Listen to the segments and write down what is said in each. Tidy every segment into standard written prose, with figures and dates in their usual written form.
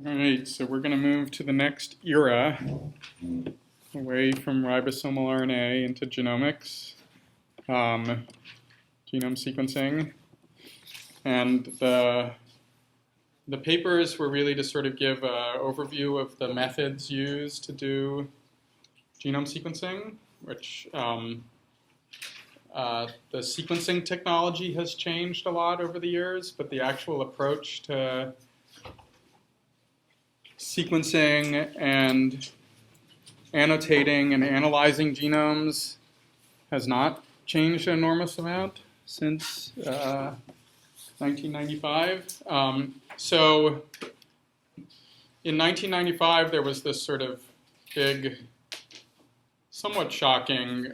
All right, so we're going to move to the next era, away from ribosomal RNA into genomics, genome sequencing. And the papers were really to sort of give an overview of the methods used to do genome sequencing, which the sequencing technology has changed a lot over the years, but the actual approach to sequencing and annotating and analyzing genomes has not changed an enormous amount since 1995. So in 1995, there was this sort of big, somewhat shocking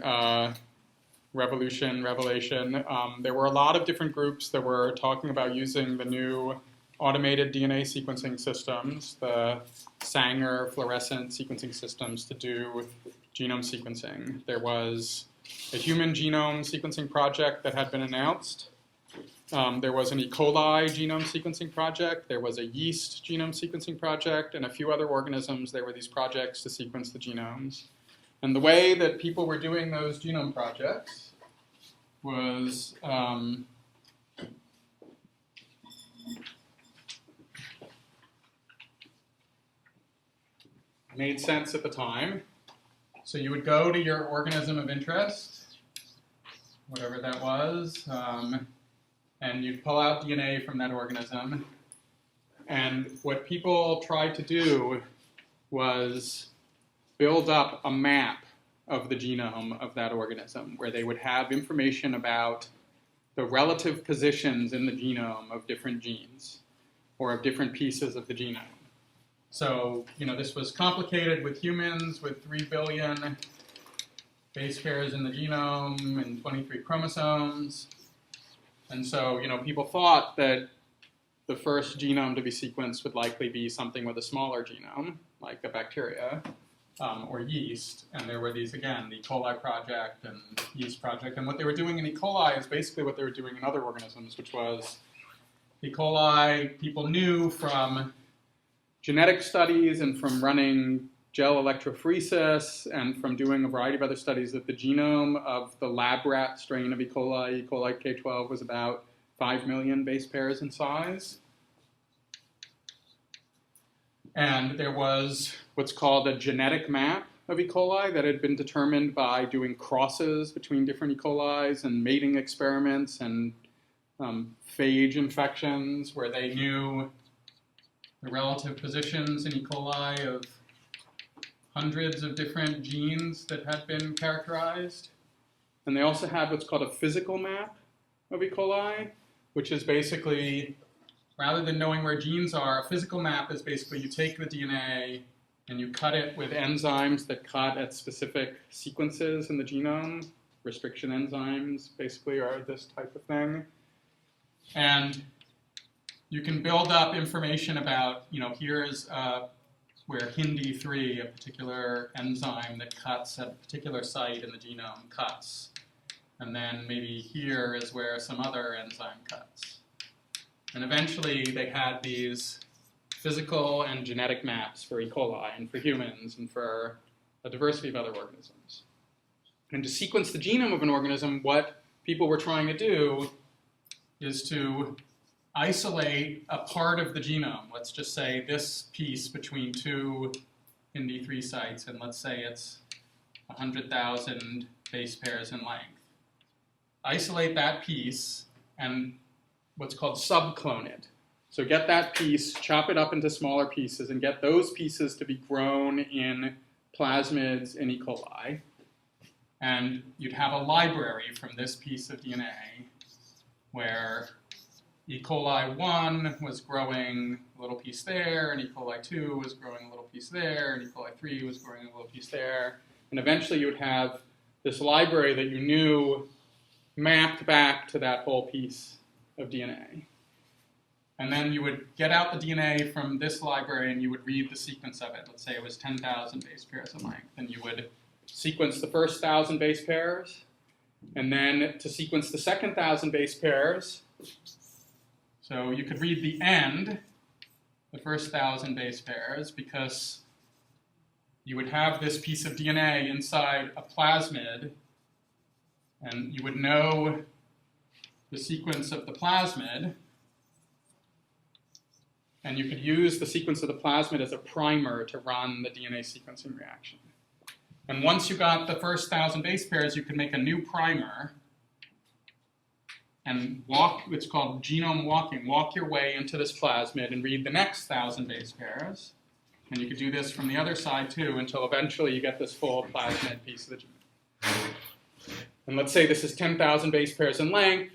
revelation. There were a lot of different groups that were talking about using the new automated DNA sequencing systems, the Sanger fluorescent sequencing systems, to do genome sequencing. There was a human genome sequencing project that had been announced. There was an E. coli genome sequencing project. There was a yeast genome sequencing project, and a few other organisms. There were these projects to sequence the genomes. And the way that people were doing those genome projects was made sense at the time. So you would go to your organism of interest, whatever that was, and you'd pull out DNA from that organism. And what people tried to do was build up a map of the genome of that organism, where they would have information about the relative positions in the genome of different genes or of different pieces of the genome. So, this was complicated with humans with 3 billion base pairs in the genome and 23 chromosomes. And so, people thought that the first genome to be sequenced would likely be something with a smaller genome, like a bacteria or yeast. And there were these, again, the E. coli project and yeast project. And what they were doing in E. coli is basically what they were doing in other organisms, which was E. coli, people knew from genetic studies and from running gel electrophoresis and from doing a variety of other studies that the genome of the lab rat strain of E. coli K12, was about 5 million base pairs in size. And there was what's called a genetic map of E. coli that had been determined by doing crosses between different E. colis and mating experiments and phage infections, where they knew the relative positions in E. coli of hundreds of different genes that had been characterized. And they also had what's called a physical map of E. coli, which is basically, rather than knowing where genes are, a physical map is basically you take the DNA and you cut it with enzymes that cut at specific sequences in the genome. Restriction enzymes basically are this type of thing. And you can build up information about, here's where HindE3, a particular enzyme that cuts at a particular site in the genome, cuts. And then maybe here is where some other enzyme cuts. And eventually they had these physical and genetic maps for E. coli and for humans and for a diversity of other organisms. And to sequence the genome of an organism, what people were trying to do is to isolate a part of the genome. Let's just say this piece between two HindE3 sites, and let's say it's 100,000 base pairs in length. Isolate that piece and what's called subclone it. So get that piece, chop it up into smaller pieces, and get those pieces to be grown in plasmids in E. coli. And you'd have a library from this piece of DNA where E. coli 1 was growing a little piece there, and E. coli 2 was growing a little piece there, and E. coli 3 was growing a little piece there. And eventually you would have this library that you knew mapped back to that whole piece of DNA. And then you would get out the DNA from this library and you would read the sequence of it. Let's say it was 10,000 base pairs in length. And you would sequence the first 1,000 base pairs. And then to sequence the second 1,000 base pairs, so you could read the end the first 1,000 base pairs, because you would have this piece of DNA inside a plasmid, and you would know the sequence of the plasmid, and you could use the sequence of the plasmid as a primer to run the DNA sequencing reaction. And once you got the first 1,000 base pairs, you could make a new primer and walk, it's called genome walking, walk your way into this plasmid and read the next 1,000 base pairs. And you could do this from the other side too until eventually you get this full plasmid piece of the genome. And let's say this is 10,000 base pairs in length.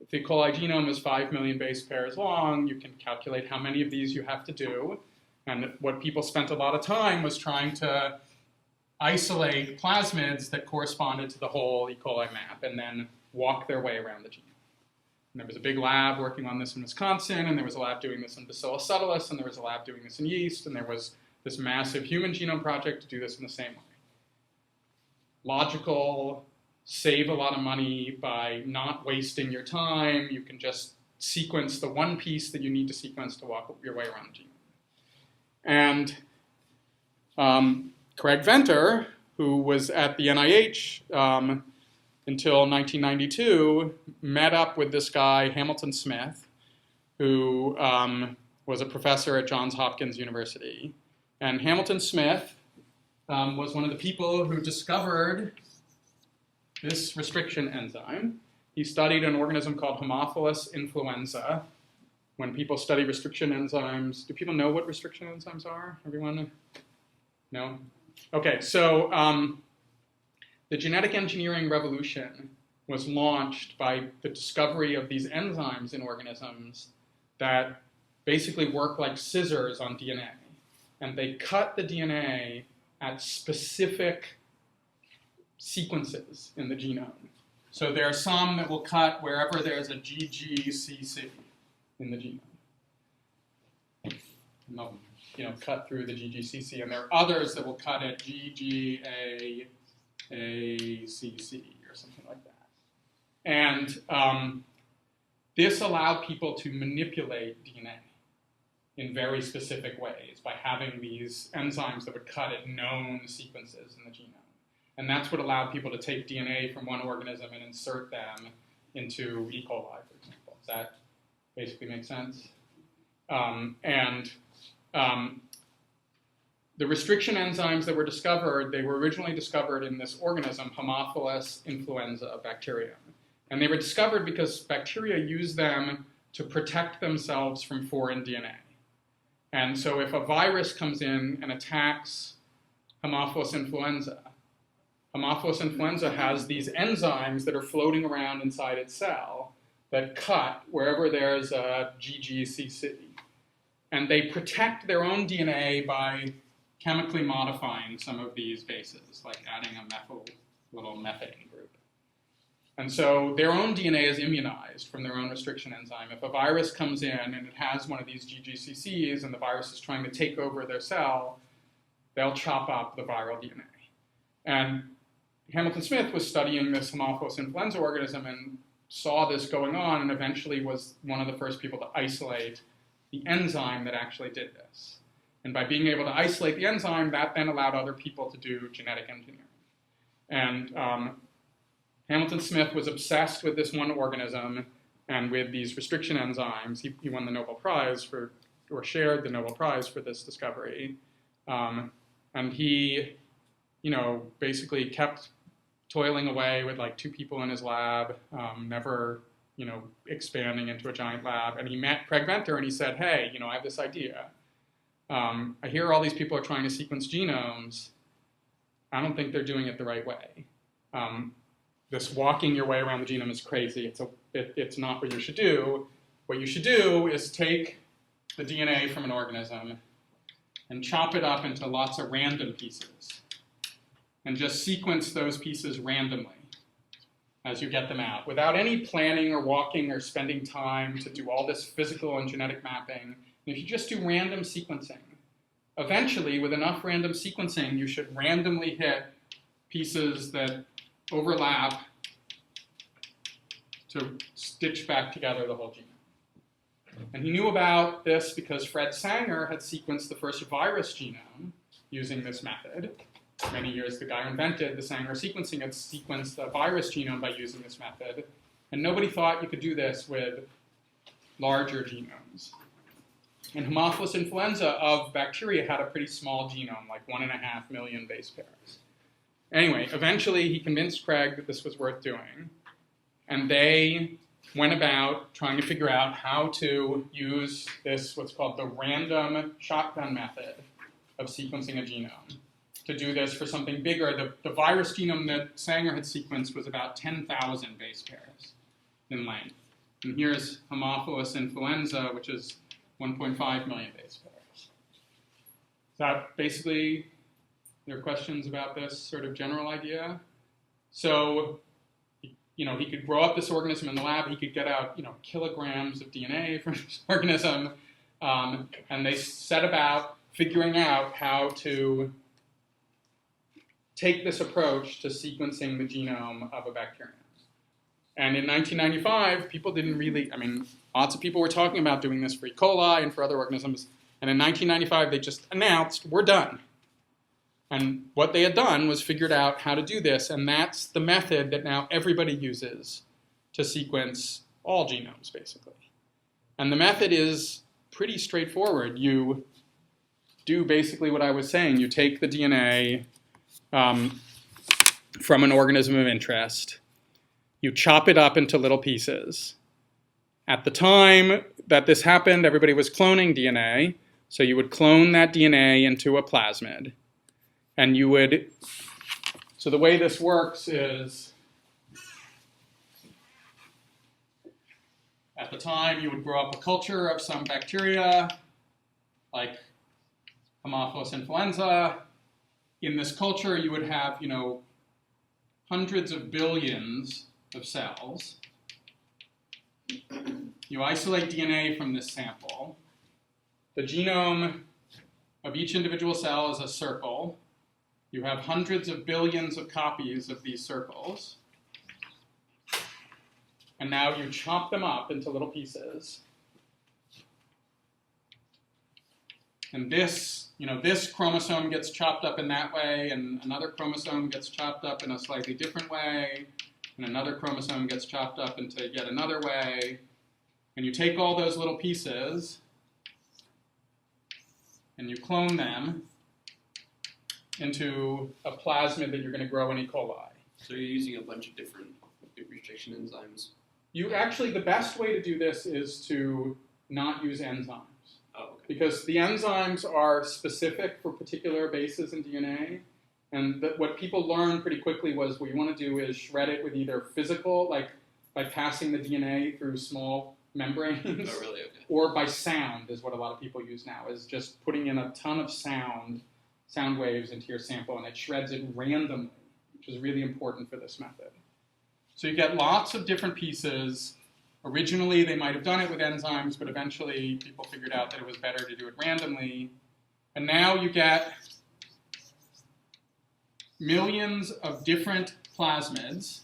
If the E. coli genome is 5 million base pairs long, you can calculate how many of these you have to do. And what people spent a lot of time was trying to isolate plasmids that corresponded to the whole E. coli map and then walk their way around the genome. And there was a big lab working on this in Wisconsin, and there was a lab doing this in Bacillus subtilis, and there was a lab doing this in yeast, and there was this massive human genome project to do this in the same way. Logical, save a lot of money by not wasting your time. You can just sequence the one piece that you need to sequence to walk your way around the genome. And Craig Venter, who was at the NIH until 1992, met up with this guy, Hamilton Smith, who was a professor at Johns Hopkins University. And Hamilton Smith was one of the people who discovered this restriction enzyme. He studied an organism called Haemophilus influenza. When people study restriction enzymes, do people know what restriction enzymes are? Everyone? No? Okay, so the genetic engineering revolution was launched by the discovery of these enzymes in organisms that basically work like scissors on DNA. And they cut the DNA at specific sequences in the genome. So there are some that will cut wherever there's a GGCC in the genome. Cut through the GGCC, and there are others that will cut at GGAACC or something like that. And this allowed people to manipulate DNA in very specific ways by having these enzymes that would cut at known sequences in the genome. And that's what allowed people to take DNA from one organism and insert them into E. coli, for example. Does that basically make sense? The restriction enzymes that were discovered, they were originally discovered in this organism, Haemophilus influenza bacterium. And they were discovered because bacteria use them to protect themselves from foreign DNA. And so if a virus comes in and attacks Haemophilus influenza has these enzymes that are floating around inside its cell that cut wherever there's a GGCC. And they protect their own DNA by chemically modifying some of these bases, like adding a little methane group. And so their own DNA is immunized from their own restriction enzyme. If a virus comes in and it has one of these GGCCs and the virus is trying to take over their cell, they'll chop up the viral DNA. And Hamilton Smith was studying this Haemophilus influenza organism and saw this going on, and eventually was one of the first people to isolate the enzyme that actually did this. And by being able to isolate the enzyme, that then allowed other people to do genetic engineering. And Hamilton Smith was obsessed with this one organism and with these restriction enzymes. He won the Nobel Prize for, or shared the Nobel Prize for this discovery. And he, basically kept toiling away with like 2 people in his lab, never, expanding into a giant lab. And he met Craig Venter and he said, hey, I have this idea. I hear all these people are trying to sequence genomes. I don't think they're doing it the right way. This walking your way around the genome is crazy. It's not what you should do. What you should do is take the DNA from an organism and chop it up into lots of random pieces and just sequence those pieces randomly as you get them out, without any planning or walking or spending time to do all this physical and genetic mapping. And if you just do random sequencing, eventually, with enough random sequencing, you should randomly hit pieces that overlap to stitch back together the whole genome. And he knew about this because Fred Sanger had sequenced the first virus genome using this method. Many years, the guy who invented the Sanger sequencing had sequenced the virus genome by using this method. And nobody thought you could do this with larger genomes. And Haemophilus influenza of bacteria had a pretty small genome, like 1.5 million base pairs. Anyway, eventually he convinced Craig that this was worth doing. And they went about trying to figure out how to use this, what's called the random shotgun method of sequencing a genome. To do this for something bigger, the virus genome that Sanger had sequenced was about 10,000 base pairs in length. And here's Haemophilus influenza, which is 1.5 million base pairs. Is that basically, there are questions about this sort of general idea? So, he could grow up this organism in the lab, he could get out, kilograms of DNA from this organism, and they set about figuring out how to take this approach to sequencing the genome of a bacterium. And in 1995, people didn't really, lots of people were talking about doing this for E. coli and for other organisms. And in 1995, they just announced, we're done. And what they had done was figured out how to do this. And that's the method that now everybody uses to sequence all genomes, basically. And the method is pretty straightforward. You do basically what I was saying. You take the DNA from an organism of interest. You chop it up into little pieces. At the time that this happened, everybody was cloning DNA. So you would clone that DNA into a plasmid. And you would, so the way this works is, at the time you would grow up a culture of some bacteria, like Haemophilus influenza. In this culture, you would have, hundreds of billions of cells. You isolate DNA from this sample. The genome of each individual cell is a circle. You have hundreds of billions of copies of these circles. And now you chop them up into little pieces. And this chromosome gets chopped up in that way, and another chromosome gets chopped up in a slightly different way, and another chromosome gets chopped up into yet another way. And you take all those little pieces, and you clone them into a plasmid that you're going to grow in E. coli. So you're using a bunch of different restriction enzymes? The best way to do this is to not use enzymes. Oh, okay. Because the enzymes are specific for particular bases in DNA. And what people learned pretty quickly was what you want to do is shred it with either physical, like by passing the DNA through small membranes. Oh, really? Okay. Or by sound is what a lot of people use now, is just putting in a ton of sound waves into your sample, and it shreds it randomly, which is really important for this method. So you get lots of different pieces. Originally, they might have done it with enzymes, but eventually people figured out that it was better to do it randomly. And now you get millions of different plasmids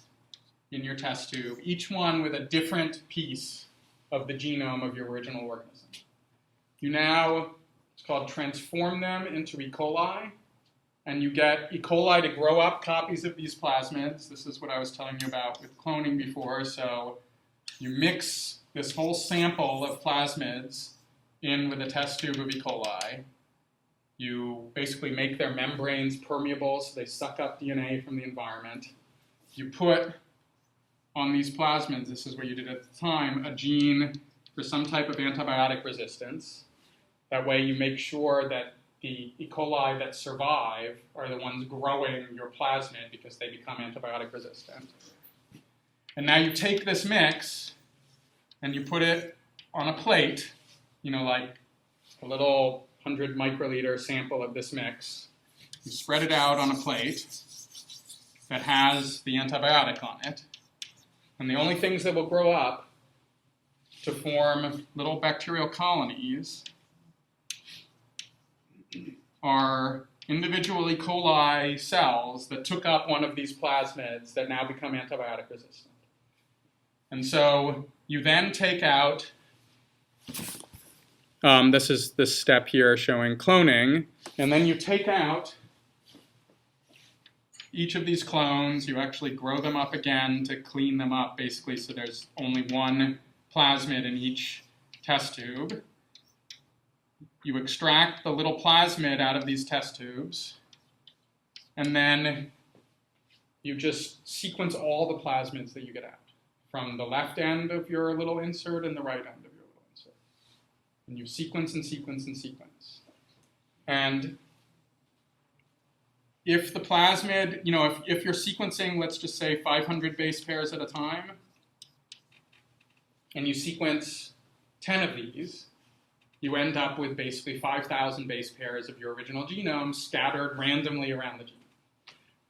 in your test tube, each one with a different piece of the genome of your original organism. You now, it's called transform them into E. coli, and you get E. coli to grow up copies of these plasmids. This is what I was telling you about with cloning before. So you mix this whole sample of plasmids in with a test tube of E. coli. You basically make their membranes permeable so they suck up DNA from the environment. You put on these plasmids, this is what you did at the time, a gene for some type of antibiotic resistance. That way you make sure that the E. coli that survive are the ones growing your plasmid because they become antibiotic resistant. And now you take this mix and you put it on a plate, like a little 100 microliter sample of this mix. You spread it out on a plate that has the antibiotic on it. And the only things that will grow up to form little bacterial colonies are individual E. coli cells that took up one of these plasmids that now become antibiotic resistant. And so you then take out This is this step here showing cloning. And then you take out each of these clones. You actually grow them up again to clean them up, basically, so there's only one plasmid in each test tube. You extract the little plasmid out of these test tubes, and then you just sequence all the plasmids that you get out from the left end of your little insert and the right end of your little insert. And you sequence and sequence and sequence. And if the plasmid, if you're sequencing, let's just say 500 base pairs at a time, and you sequence 10 of these, you end up with basically 5,000 base pairs of your original genome scattered randomly around the genome.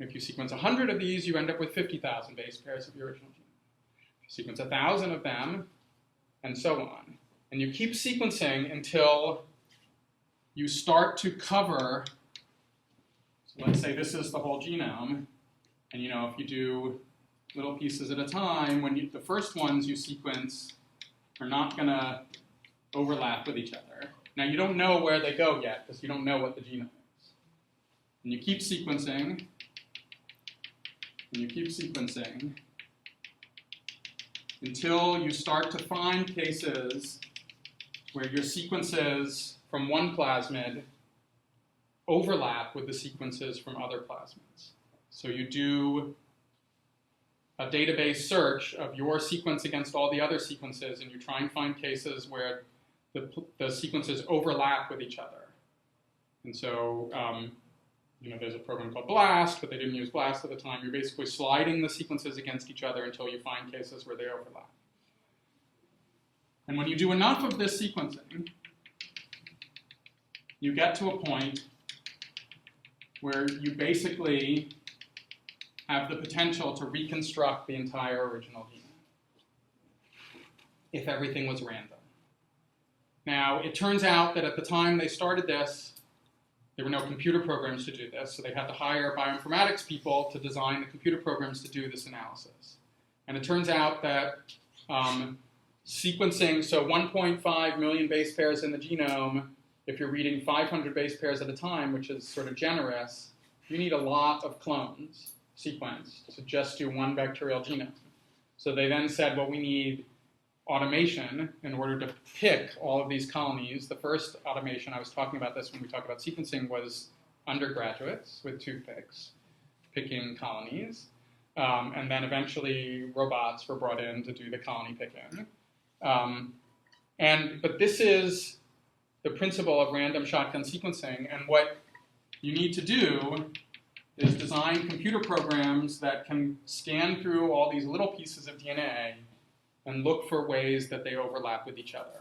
If you sequence 100 of these, you end up with 50,000 base pairs of your original genome. If you sequence 1,000 of them, and so on. And you keep sequencing until you start to cover, so let's say this is the whole genome, and if you do little pieces at a time, the first ones you sequence are not going to overlap with each other. Now you don't know where they go yet, because you don't know what the genome is. And you keep sequencing, and you keep sequencing, until you start to find cases where your sequences from one plasmid overlap with the sequences from other plasmids. So you do a database search of your sequence against all the other sequences, and you try and find cases where the sequences overlap with each other. And so there's a program called BLAST, but they didn't use BLAST at the time. You're basically sliding the sequences against each other until you find cases where they overlap. And when you do enough of this sequencing, you get to a point where you basically have the potential to reconstruct the entire original genome if everything was random. Now, it turns out that at the time they started this, there were no computer programs to do this, so they had to hire bioinformatics people to design the computer programs to do this analysis. And it turns out that sequencing, so 1.5 million base pairs in the genome, if you're reading 500 base pairs at a time, which is sort of generous, you need a lot of clones sequenced to just do one bacterial genome. So they then said, well, we need automation in order to pick all of these colonies. The first automation, I was talking about this when we talked about sequencing, was undergraduates with toothpicks picking colonies. And then eventually robots were brought in to do the colony picking. But this is the principle of random shotgun sequencing. And what you need to do is design computer programs that can scan through all these little pieces of DNA and look for ways that they overlap with each other.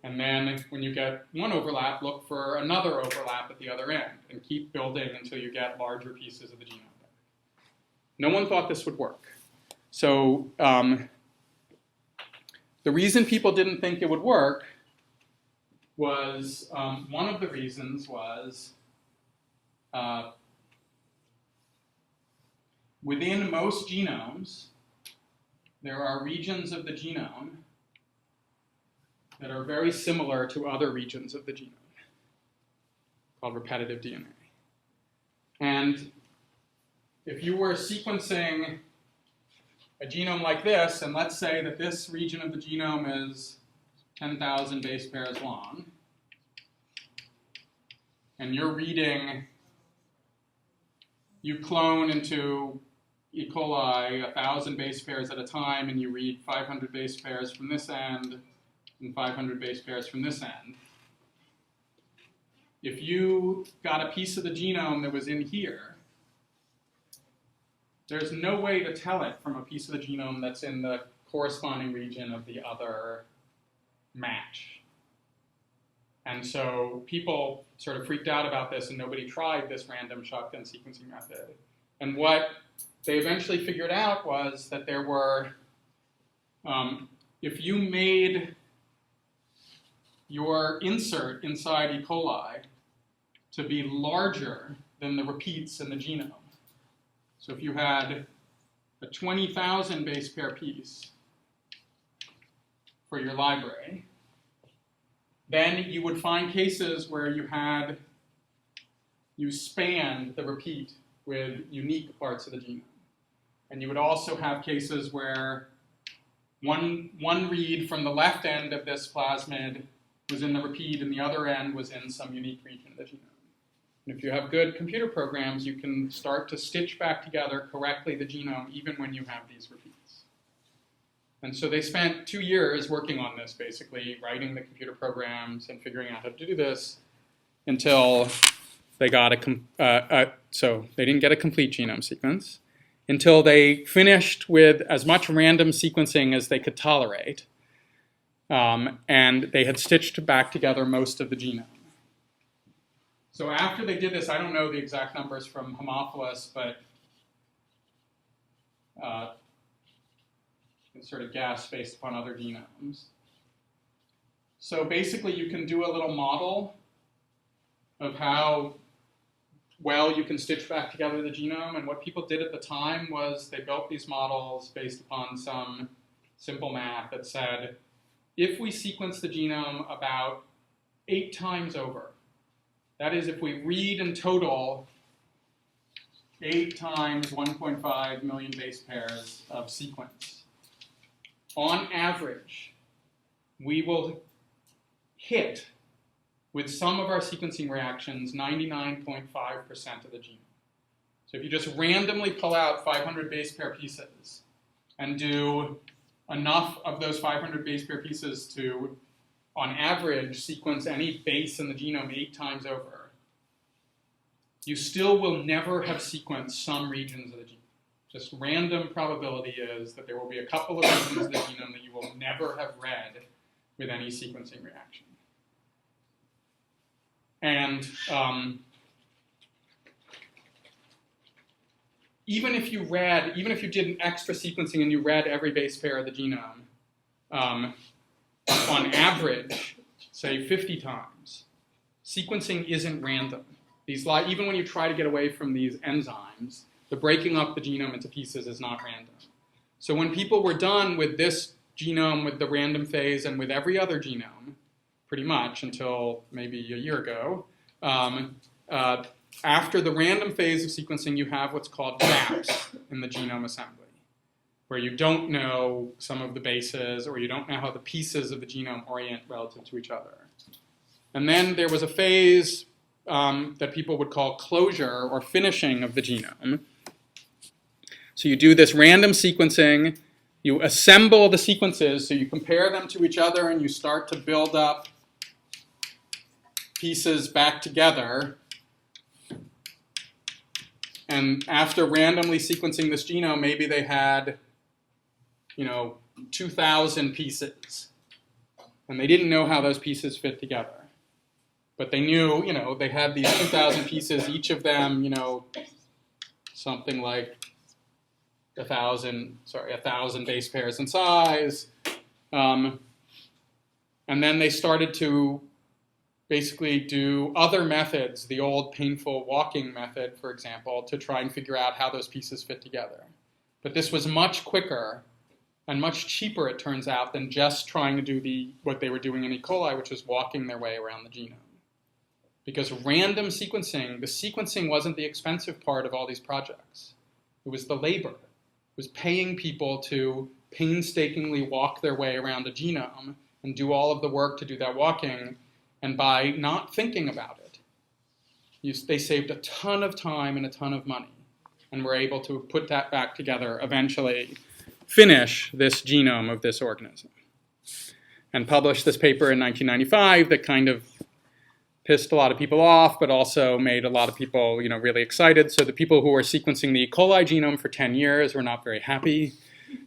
And then when you get one overlap, look for another overlap at the other end, and keep building until you get larger pieces of the genome back. No one thought this would work. So the reason people didn't think it would work was, one of the reasons was, within most genomes, there are regions of the genome that are very similar to other regions of the genome, called repetitive DNA. And if you were sequencing a genome like this, and let's say that this region of the genome is 10,000 base pairs long, and you're reading, you clone into E. coli 1,000 base pairs at a time, and you read 500 base pairs from this end and 500 base pairs from this end. If you got a piece of the genome that was in here, there's no way to tell it from a piece of the genome that's in the corresponding region of the other match. And so people sort of freaked out about this, and nobody tried this random shotgun sequencing method. And what they eventually figured out was that there were, if you made your insert inside E. coli to be larger than the repeats in the genome, so if you had a 20,000 base pair piece for your library, then you would find cases where you spanned the repeat with unique parts of the genome. And you would also have cases where one read from the left end of this plasmid was in the repeat and the other end was in some unique region of the genome. And if you have good computer programs, you can start to stitch back together correctly the genome even when you have these repeats. And so they spent 2 years working on this, basically, writing the computer programs and figuring out how to do this until they got so they didn't get a complete genome sequence, until they finished with as much random sequencing as they could tolerate. And they had stitched back together most of the genome. So after they did this, I don't know the exact numbers from Haemophilus, but you can sort of guess based upon other genomes. So basically, you can do a little model of how well you can stitch back together the genome. And what people did at the time was they built these models based upon some simple math that said, if we sequence the genome about 8 times over, that is, if we read in total 8 times 1.5 million base pairs of sequence, on average, we will hit, with some of our sequencing reactions, 99.5% of the genome. So if you just randomly pull out 500 base pair pieces and do enough of those 500 base pair pieces to, on average, sequence any base in the genome 8 times over, you still will never have sequenced some regions of the genome. Just random probability is that there will be a couple of regions of the genome that you will never have read with any sequencing reaction. And even if you did an extra sequencing and you read every base pair of the genome, on average, say 50 times, sequencing isn't random. Even when you try to get away from these enzymes, the breaking up the genome into pieces is not random. So when people were done with this genome, with the random phase, and with every other genome, pretty much until maybe a year ago, after the random phase of sequencing, you have what's called gaps in the genome assembly, where you don't know some of the bases, or you don't know how the pieces of the genome orient relative to each other. And then there was a phase that people would call closure, or finishing of the genome. So you do this random sequencing, you assemble the sequences, so you compare them to each other, and you start to build up pieces back together. And after randomly sequencing this genome, maybe they had, 2,000 pieces. And they didn't know how those pieces fit together. But they knew, they had these 2,000 pieces, each of them, something like 1,000 base pairs in size. And then they started to basically do other methods, the old painful walking method, for example, to try and figure out how those pieces fit together. But this was much quicker and much cheaper, it turns out, than just trying to do what they were doing in E. coli, which was walking their way around the genome. Because random sequencing, the sequencing wasn't the expensive part of all these projects. It was the labor. It was paying people to painstakingly walk their way around a genome and do all of the work to do that walking. And by not thinking about it, they saved a ton of time and a ton of money, and were able to put that back together, eventually finish this genome of this organism, and publish this paper in 1995 that kind of pissed a lot of people off, but also made a lot of people, really excited. So the people who were sequencing the E. coli genome for 10 years were not very happy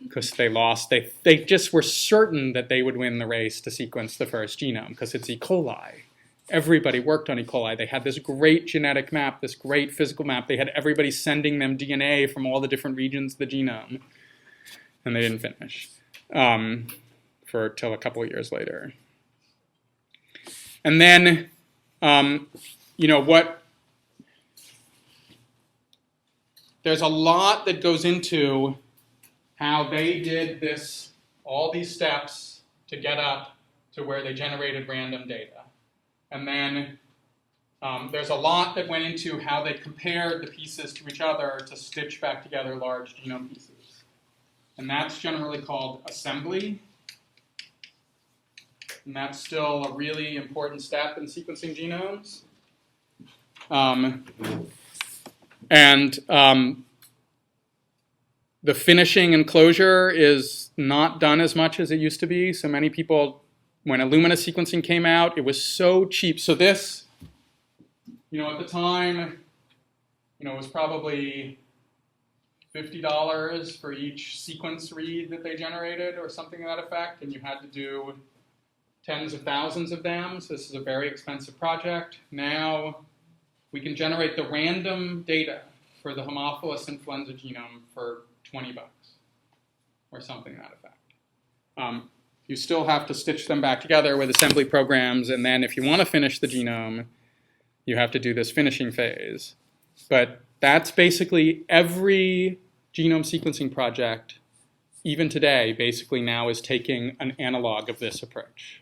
because they lost. They just were certain that they would win the race to sequence the first genome because it's E. coli. Everybody worked on E. coli. They had this great genetic map, this great physical map. They had everybody sending them DNA from all the different regions of the genome, and they didn't finish till a couple of years later. And then there's a lot that goes into how they did this, all these steps to get up to where they generated random data. And then there's a lot that went into how they compared the pieces to each other to stitch back together large genome pieces. And that's generally called assembly. And that's still a really important step in sequencing genomes. The finishing and closure is not done as much as it used to be. So many people, when Illumina sequencing came out, it was so cheap. So this, at the time, it was probably $50 for each sequence read that they generated or something to that effect. And you had to do tens of thousands of them. So this is a very expensive project. Now we can generate the random data for the Haemophilus influenza genome for $20 or something to that effect. You still have to stitch them back together with assembly programs, and then if you want to finish the genome, you have to do this finishing phase. But that's basically every genome sequencing project, even today, basically now is taking an analog of this approach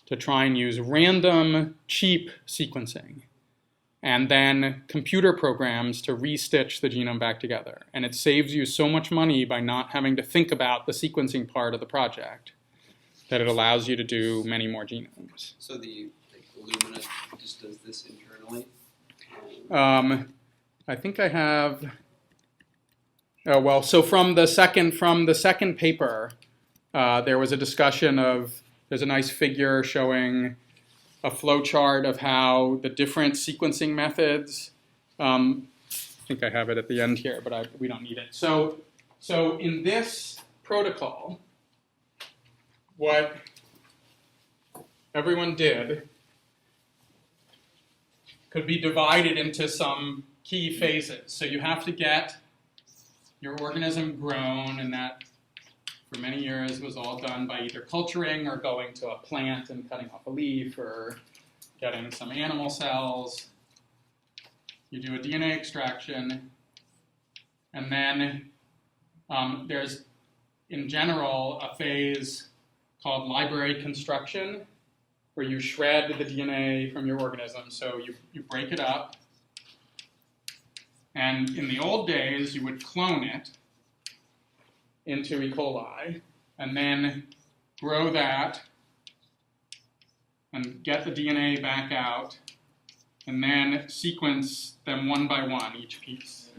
to try and use random, cheap sequencing and then computer programs to restitch the genome back together. And it saves you so much money by not having to think about the sequencing part of the project that it allows you to do many more genomes. So the Illumina just does this internally? I think I have, so from the second paper, there was a discussion of, there's a nice figure showing a flow chart of how the different sequencing methods, I think I have it at the end here, but we don't need it. So in this protocol, what everyone did could be divided into some key phases. So you have to get your organism grown, and that for many years was all done by either culturing or going to a plant and cutting off a leaf or getting some animal cells. You do a DNA extraction, and then there's, in general, a phase called library construction, where you shred the DNA from your organism. So you break it up, and in the old days, you would clone it into E. coli, and then grow that, and get the DNA back out, and then sequence them one by one, each piece.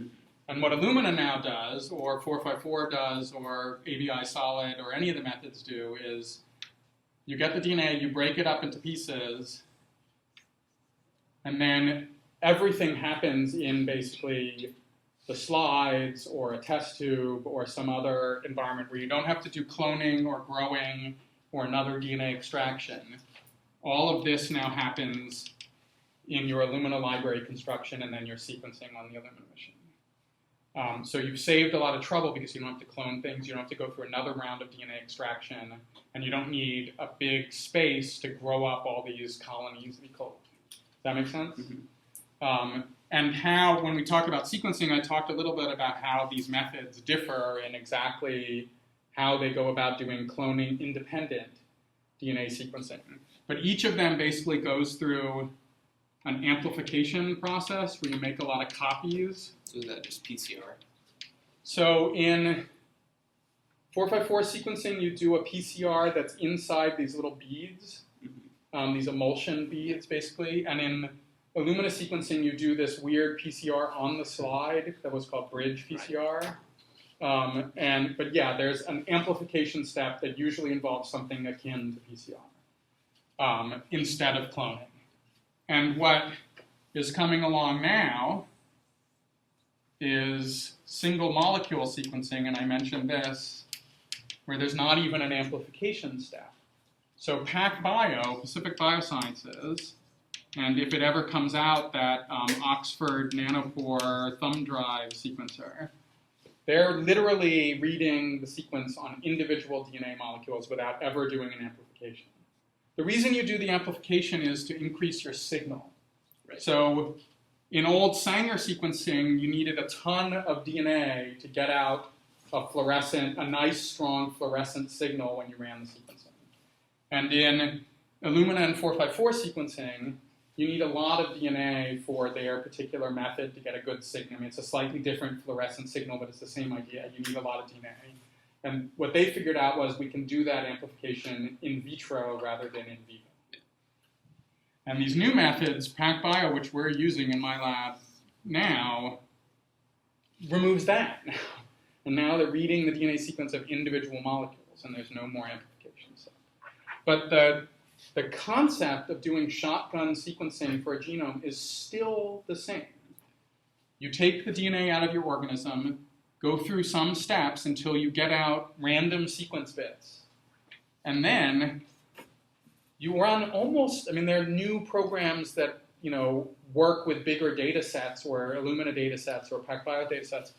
And what Illumina now does, or 454 does, or ABI Solid, or any of the methods do, is you get the DNA, you break it up into pieces, and then everything happens in basically the slides or a test tube or some other environment where you don't have to do cloning or growing or another DNA extraction. All of this now happens in your Illumina library construction and then your sequencing on the Illumina machine. So you've saved a lot of trouble because you don't have to clone things, you don't have to go through another round of DNA extraction, and you don't need a big space to grow up all these colonies of E. coli. Does that make sense? Mm-hmm. And how, when we talk about sequencing, I talked a little bit about how these methods differ in exactly how they go about doing cloning independent DNA sequencing. But each of them basically goes through an amplification process where you make a lot of copies. So is that just PCR? So in 454 sequencing, you do a PCR that's inside these little beads, these emulsion beads, basically. And in Illumina sequencing, you do this weird PCR on the slide that was called bridge PCR. But yeah, there's an amplification step that usually involves something akin to PCR instead of cloning. And what is coming along now is single molecule sequencing, and I mentioned this, where there's not even an amplification step. So PacBio, Pacific Biosciences, and if it ever comes out, that Oxford Nanopore thumb drive sequencer, they're literally reading the sequence on individual DNA molecules without ever doing an amplification. The reason you do the amplification is to increase your signal. Right. So in old Sanger sequencing, you needed a ton of DNA to get out a nice, strong fluorescent signal when you ran the sequencing. And in Illumina and 454 sequencing, you need a lot of DNA for their particular method to get a good signal. I mean, it's a slightly different fluorescent signal, but it's the same idea. You need a lot of DNA. And what they figured out was we can do that amplification in vitro rather than in vivo. And these new methods, PacBio, which we're using in my lab now, removes that. And now they're reading the DNA sequence of individual molecules, and there's no more amplification. So. But the concept of doing shotgun sequencing for a genome is still the same. You take the DNA out of your organism, go through some steps until you get out random sequence bits. And then you run almost, I mean, there are new programs that, you know, work with bigger data sets or Illumina data sets or PacBio data sets,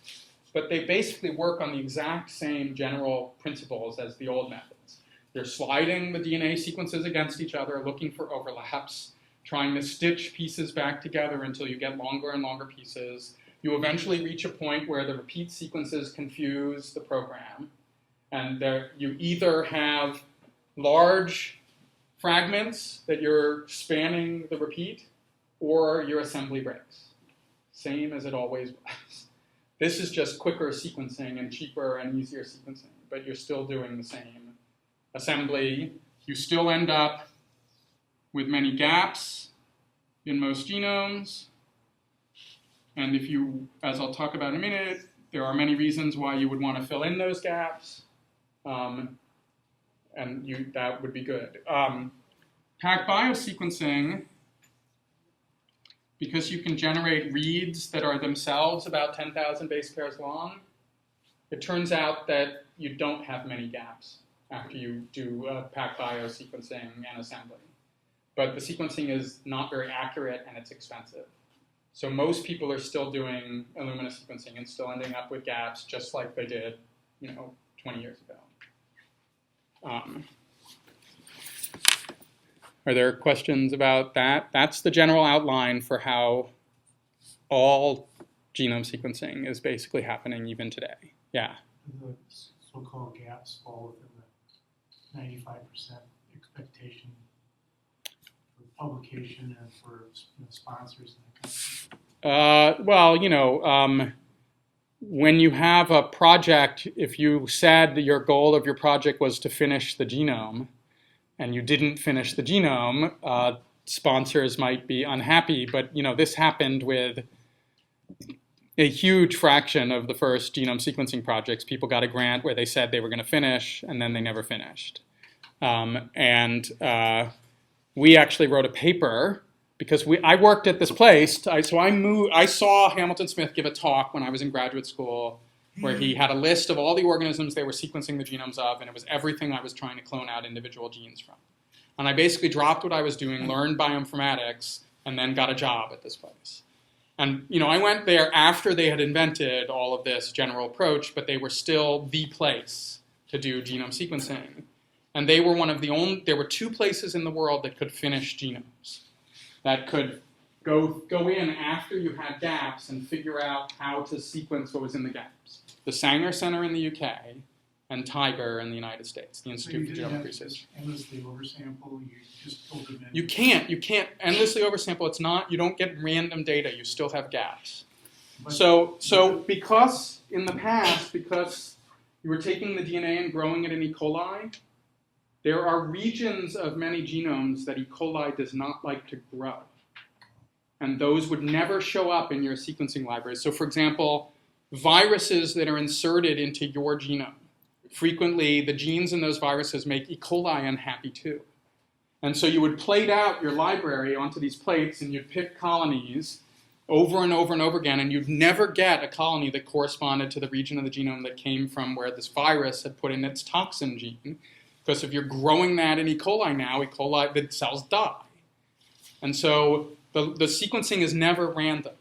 but they basically work on the exact same general principles as the old methods. You're sliding the DNA sequences against each other, looking for overlaps, trying to stitch pieces back together until you get longer and longer pieces. You eventually reach a point where the repeat sequences confuse the program, and you either have large fragments that you're spanning the repeat, or your assembly breaks. Same as it always was. This is just quicker sequencing and cheaper and easier sequencing, but you're still doing the same assembly. You still end up with many gaps in most genomes. And if you, as I'll talk about in a minute, there are many reasons why you would want to fill in those gaps. And that would be good. PacBio sequencing, because you can generate reads that are themselves about 10,000 base pairs long, it turns out that you don't have many gaps after you do PacBio sequencing and assembly. But the sequencing is not very accurate and it's expensive. So most people are still doing Illumina sequencing and still ending up with gaps just like they did, 20 years ago. Are there questions about that? That's the general outline for how all genome sequencing is basically happening even today. Yeah? The so-called gaps fall within the 95% expectation for publication and for sponsors and that kind of thing? When you have a project, if you said that your goal of your project was to finish the genome, and you didn't finish the genome, sponsors might be unhappy. But this happened with a huge fraction of the first genome sequencing projects. People got a grant where they said they were going to finish, and then they never finished. We actually wrote a paper because I worked at this place. I saw Hamilton Smith give a talk when I was in graduate school, where he had a list of all the organisms they were sequencing the genomes of, and it was everything I was trying to clone out individual genes from. And I basically dropped what I was doing, learned bioinformatics, and then got a job at this place. And I went there after they had invented all of this general approach, but they were still the place to do genome sequencing. And they were there were two places in the world that could finish genomes, that could go in after you had gaps and figure out how to sequence what was in the gaps. The Sanger Center in the UK and Tiger in the United States, the Institute for Genomic Research. Endlessly oversample, you just filled them in. You can't endlessly oversample. It's not, you don't get random data, you still have gaps. So because in the past, because you were taking the DNA and growing it in E. coli, there are regions of many genomes that E. coli does not like to grow. And those would never show up in your sequencing library. So for example, viruses that are inserted into your genome, frequently the genes in those viruses make E. coli unhappy too. And so you would plate out your library onto these plates and you'd pick colonies over and over and over again, and you'd never get a colony that corresponded to the region of the genome that came from where this virus had put in its toxin gene. Because if you're growing that in E. coli now, the cells die. And so the sequencing is never random.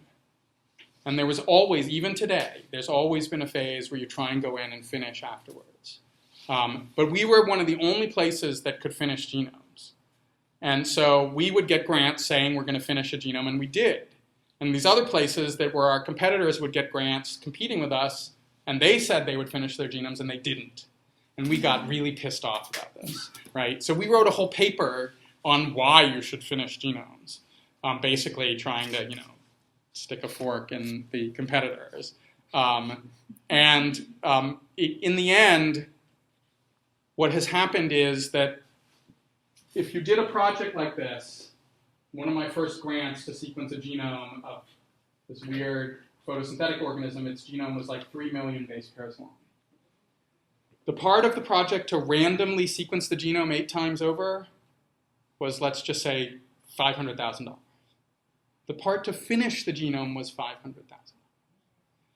And there was always, even today, there's always been a phase where you try and go in and finish afterwards. But we were one of the only places that could finish genomes. And so we would get grants saying we're going to finish a genome, and we did. And these other places that were our competitors would get grants competing with us, and they said they would finish their genomes, and they didn't. And we got really pissed off about this, right? So we wrote a whole paper on why you should finish genomes, basically trying to, stick a fork in the competitors. In the end, what has happened is that if you did a project like this, one of my first grants to sequence a genome of this weird photosynthetic organism, its genome was like 3 million base pairs long. The part of the project to randomly sequence the genome 8 times over was, let's just say, $500,000. The part to finish the genome was $500,000.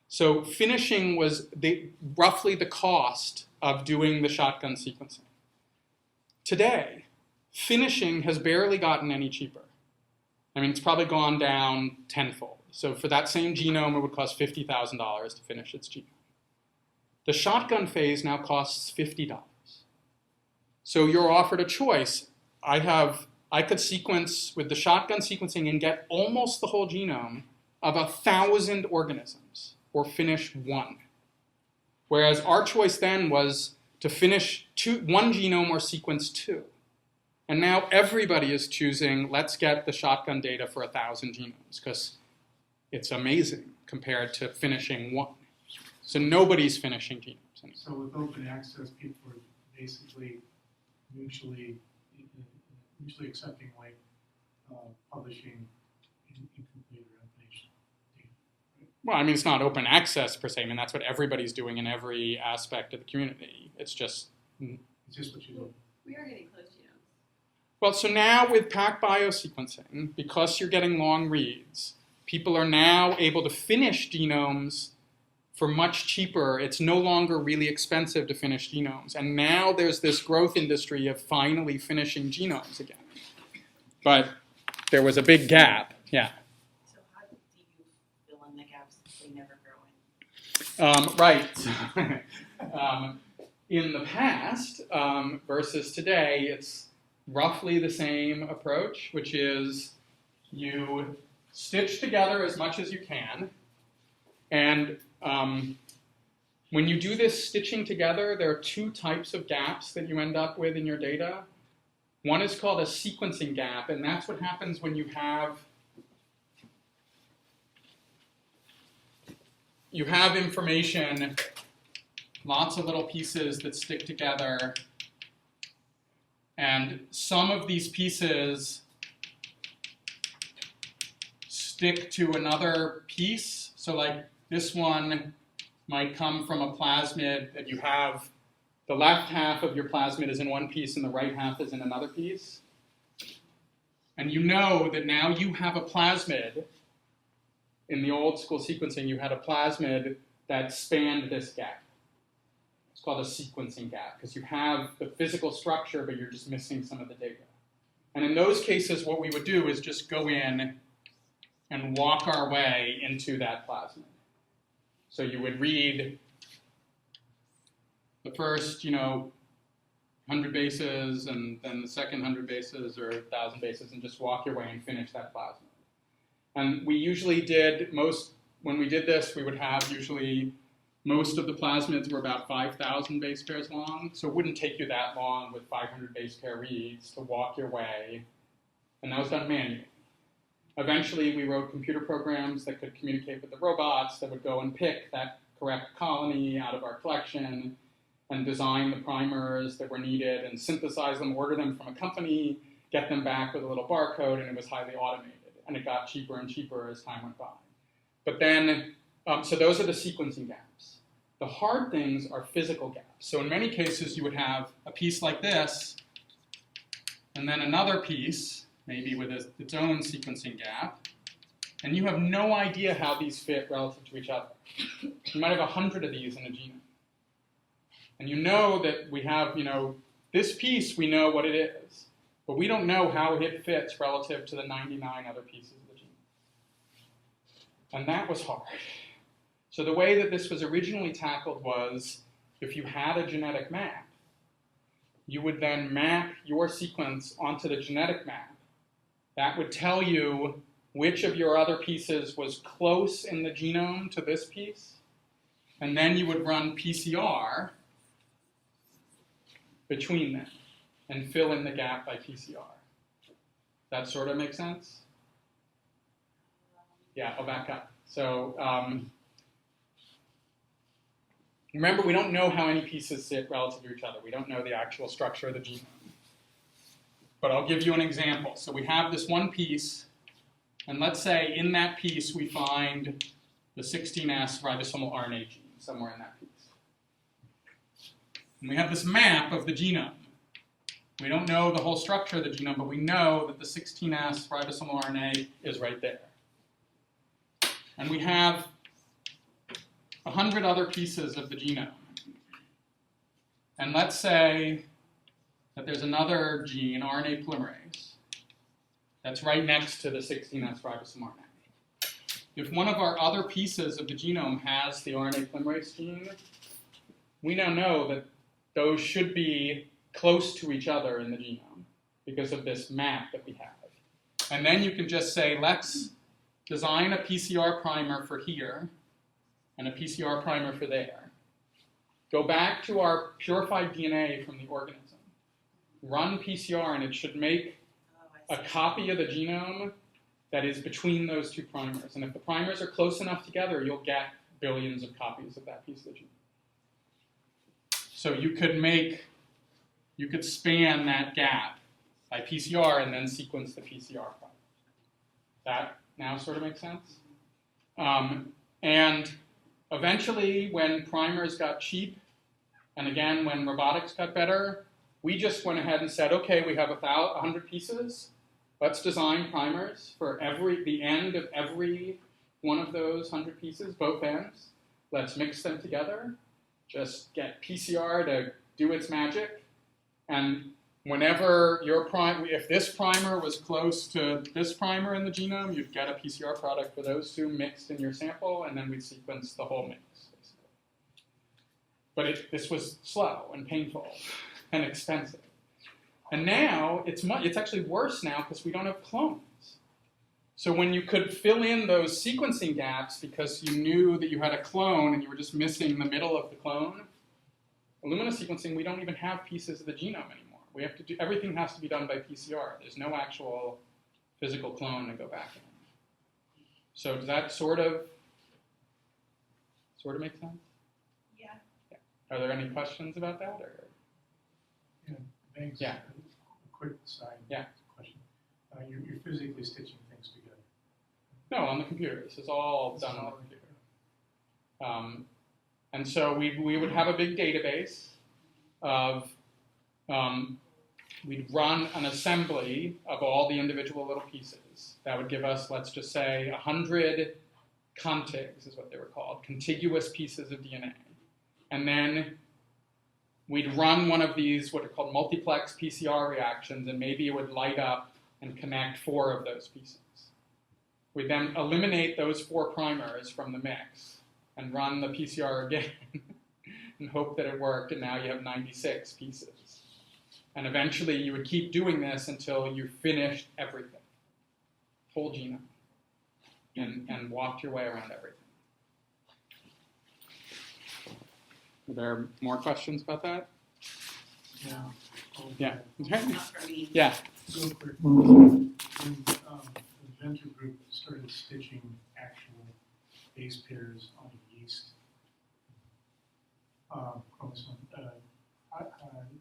So finishing was roughly the cost of doing the shotgun sequencing. Today, finishing has barely gotten any cheaper. I mean, it's probably gone down tenfold. So for that same genome, it would cost $50,000 to finish its genome. The shotgun phase now costs $50. So you're offered a choice. I could sequence with the shotgun sequencing and get almost the whole genome of 1,000 organisms, or finish 1. Whereas our choice then was to finish 1 genome or sequence 2. And now everybody is choosing, let's get the shotgun data for 1,000 genomes, because it's amazing compared to finishing 1. So nobody's finishing genomes anymore. So with open access, people are basically mutually accepting, like publishing incomplete or unfinished data. Right? Well, I mean, it's not open access per se. I mean, that's what everybody's doing in every aspect of the community. It's just It's just what you do. We are getting close genomes. well, so now with PacBio sequencing, because you're getting long reads, people are now able to finish genomes for much cheaper. It's no longer really expensive to finish genomes. And now there's this growth industry of finally finishing genomes again. But there was a big gap, yeah. So how do you fill in the gaps if they never grow in? Right. In the past versus today, it's roughly the same approach, which is you stitch together as much as you can. And when you do this stitching together, there are 2 types of gaps that you end up with in your data. One is called a sequencing gap, and that's what happens when you have information, lots of little pieces that stick together, and some of these pieces stick to another piece. So like this one might come from a plasmid that you have, the left half of your plasmid is in one piece and the right half is in another piece. And you know that now you have a plasmid. In the old school sequencing, you had a plasmid that spanned this gap. It's called a sequencing gap because you have the physical structure, but you're just missing some of the data. And in those cases, what we would do is just go in and walk our way into that plasmid. So you would read the first, 100 bases, and then the second 100 bases or 1,000 bases, and just walk your way and finish that plasmid. And we usually when we did this, we would have usually most of the plasmids were about 5,000 base pairs long, so it wouldn't take you that long with 500 base pair reads to walk your way, and that was done manually. Eventually, we wrote computer programs that could communicate with the robots that would go and pick that correct colony out of our collection and design the primers that were needed and synthesize them, order them from a company, get them back with a little barcode, and it was highly automated. And it got cheaper and cheaper as time went by. But then, so those are the sequencing gaps. The hard things are physical gaps. So in many cases, you would have a piece like this, and then another piece, maybe with its own sequencing gap, and you have no idea how these fit relative to each other. You might have 100 of these in a genome. And you know that we have, this piece, we know what it is, but we don't know how it fits relative to the 99 other pieces of the genome. And that was hard. So the way that this was originally tackled was, if you had a genetic map, you would then map your sequence onto the genetic map. That would tell you which of your other pieces was close in the genome to this piece. And then you would run PCR between them and fill in the gap by PCR. That sort of makes sense? Yeah, I'll back up. So remember, we don't know how any pieces sit relative to each other. We don't know the actual structure of the genome. But I'll give you an example. So we have this one piece, and let's say in that piece we find the 16S ribosomal RNA gene somewhere in that piece. And we have this map of the genome. We don't know the whole structure of the genome, but we know that the 16S ribosomal RNA is right there. And we have 100 other pieces of the genome. And let's say that there's another gene, RNA polymerase, that's right next to the 16S ribosomal RNA. If one of our other pieces of the genome has the RNA polymerase gene, we now know that those should be close to each other in the genome because of this map that we have. And then you can just say, let's design a PCR primer for here and a PCR primer for there. Go back to our purified DNA from the organism. Run PCR, and it should make a copy of the genome that is between those two primers. And if the primers are close enough together, you'll get billions of copies of that piece of the genome. So you could span that gap by PCR and then sequence the PCR primer. That now sort of makes sense? And eventually, when primers got cheap, and again, when robotics got better, we just went ahead and said, okay, we have about 100 pieces. Let's design primers for the end of every one of those 100 pieces, both ends. Let's mix them together. Just get PCR to do its magic. And whenever if this primer was close to this primer in the genome, you'd get a PCR product for those two mixed in your sample, and then we'd sequence the whole mix, basically. But this was slow and painful and expensive. And now, it's actually worse now because we don't have clones. So when you could fill in those sequencing gaps because you knew that you had a clone and you were just missing the middle of the clone, Illumina sequencing, we don't even have pieces of the genome anymore. We have to do, everything has to be done by PCR. There's no actual physical clone to go back in. So does that sort of make sense? Yeah. Are there any questions about that? Or? Yeah, thanks. Yeah. A quick side question. You're physically stitching things together. No, on the computer. This is all done on the computer. And so we would have a big database of, we'd run an assembly of all the individual little pieces. That would give us, let's just say, 100 contigs is what they were called, contiguous pieces of DNA. And then we'd run one of these, what are called multiplex PCR reactions, and maybe it would light up and connect 4 of those pieces. We'd then eliminate those 4 primers from the mix and run the PCR again and hope that it worked, and now you have 96 pieces. And eventually you would keep doing this until you finished everything, whole genome, and walked your way around everything. Are there more questions about that? Yeah. Yeah. Not for me. Yeah. Real quick. When the Venture group started stitching actual base pairs on yeast chromosome,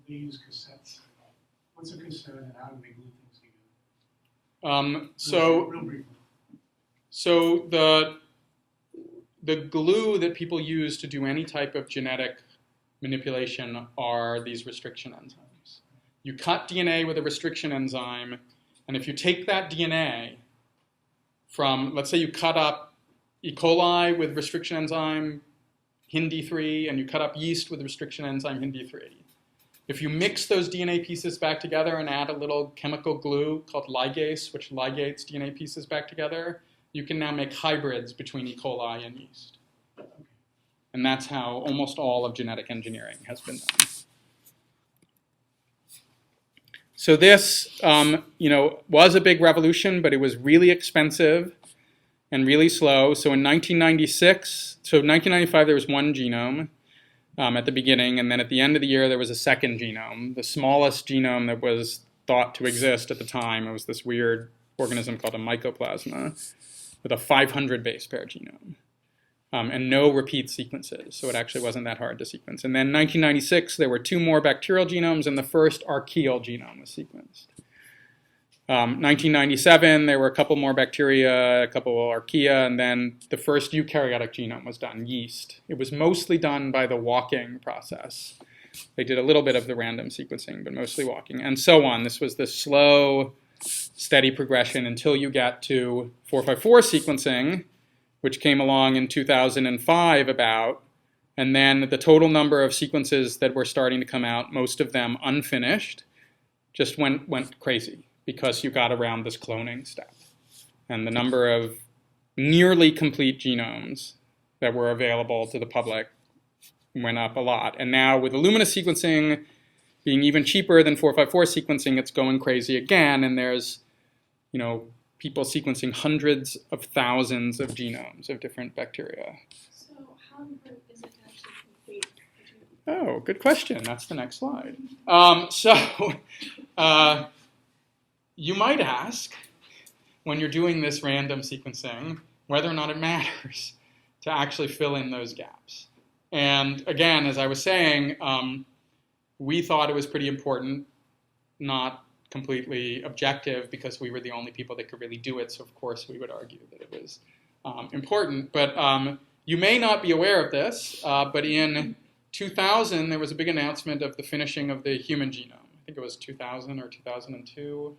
they use cassettes. What's a cassette and how do they glue things together? Real briefly. So the glue that people use to do any type of genetic manipulation are these restriction enzymes. You cut DNA with a restriction enzyme, and if you take that DNA from, let's say you cut up E. coli with restriction enzyme HindD3, and you cut up yeast with restriction enzyme HindD3. If you mix those DNA pieces back together and add a little chemical glue called ligase, which ligates DNA pieces back together, you can now make hybrids between E. coli and yeast. And that's how almost all of genetic engineering has been done. So this, was a big revolution, but it was really expensive and really slow. So in 1995, there was one genome. at the beginning, and then at the end of the year there was a second genome, the smallest genome that was thought to exist at the time. It was this weird organism called a mycoplasma with a 500 base pair genome. And no repeat sequences, so it actually wasn't that hard to sequence. And then in 1996, there were 2 more bacterial genomes, and the first archaeal genome was sequenced. 1997, there were a couple more bacteria, a couple of archaea, and then the first eukaryotic genome was done, yeast. It was mostly done by the walking process. They did a little bit of the random sequencing, but mostly walking, and so on. This was the slow, steady progression until you get to 454 sequencing, which came along in 2005 about, and then the total number of sequences that were starting to come out, most of them unfinished, just went crazy because you got around this cloning step. And the number of nearly complete genomes that were available to the public went up a lot. And now with Illumina sequencing being even cheaper than 454 sequencing, it's going crazy again, and there's, people sequencing hundreds of thousands of genomes of different bacteria. So how important is it to actually complete the genome? Oh, good question. That's the next slide. You might ask, when you're doing this random sequencing, whether or not it matters to actually fill in those gaps. And again, as I was saying, we thought it was pretty important, not completely objective, because we were the only people that could really do it. So of course we would argue that it was important. But you may not be aware of this, but in 2000 there was a big announcement of the finishing of the human genome. I think it was 2000 or 2002.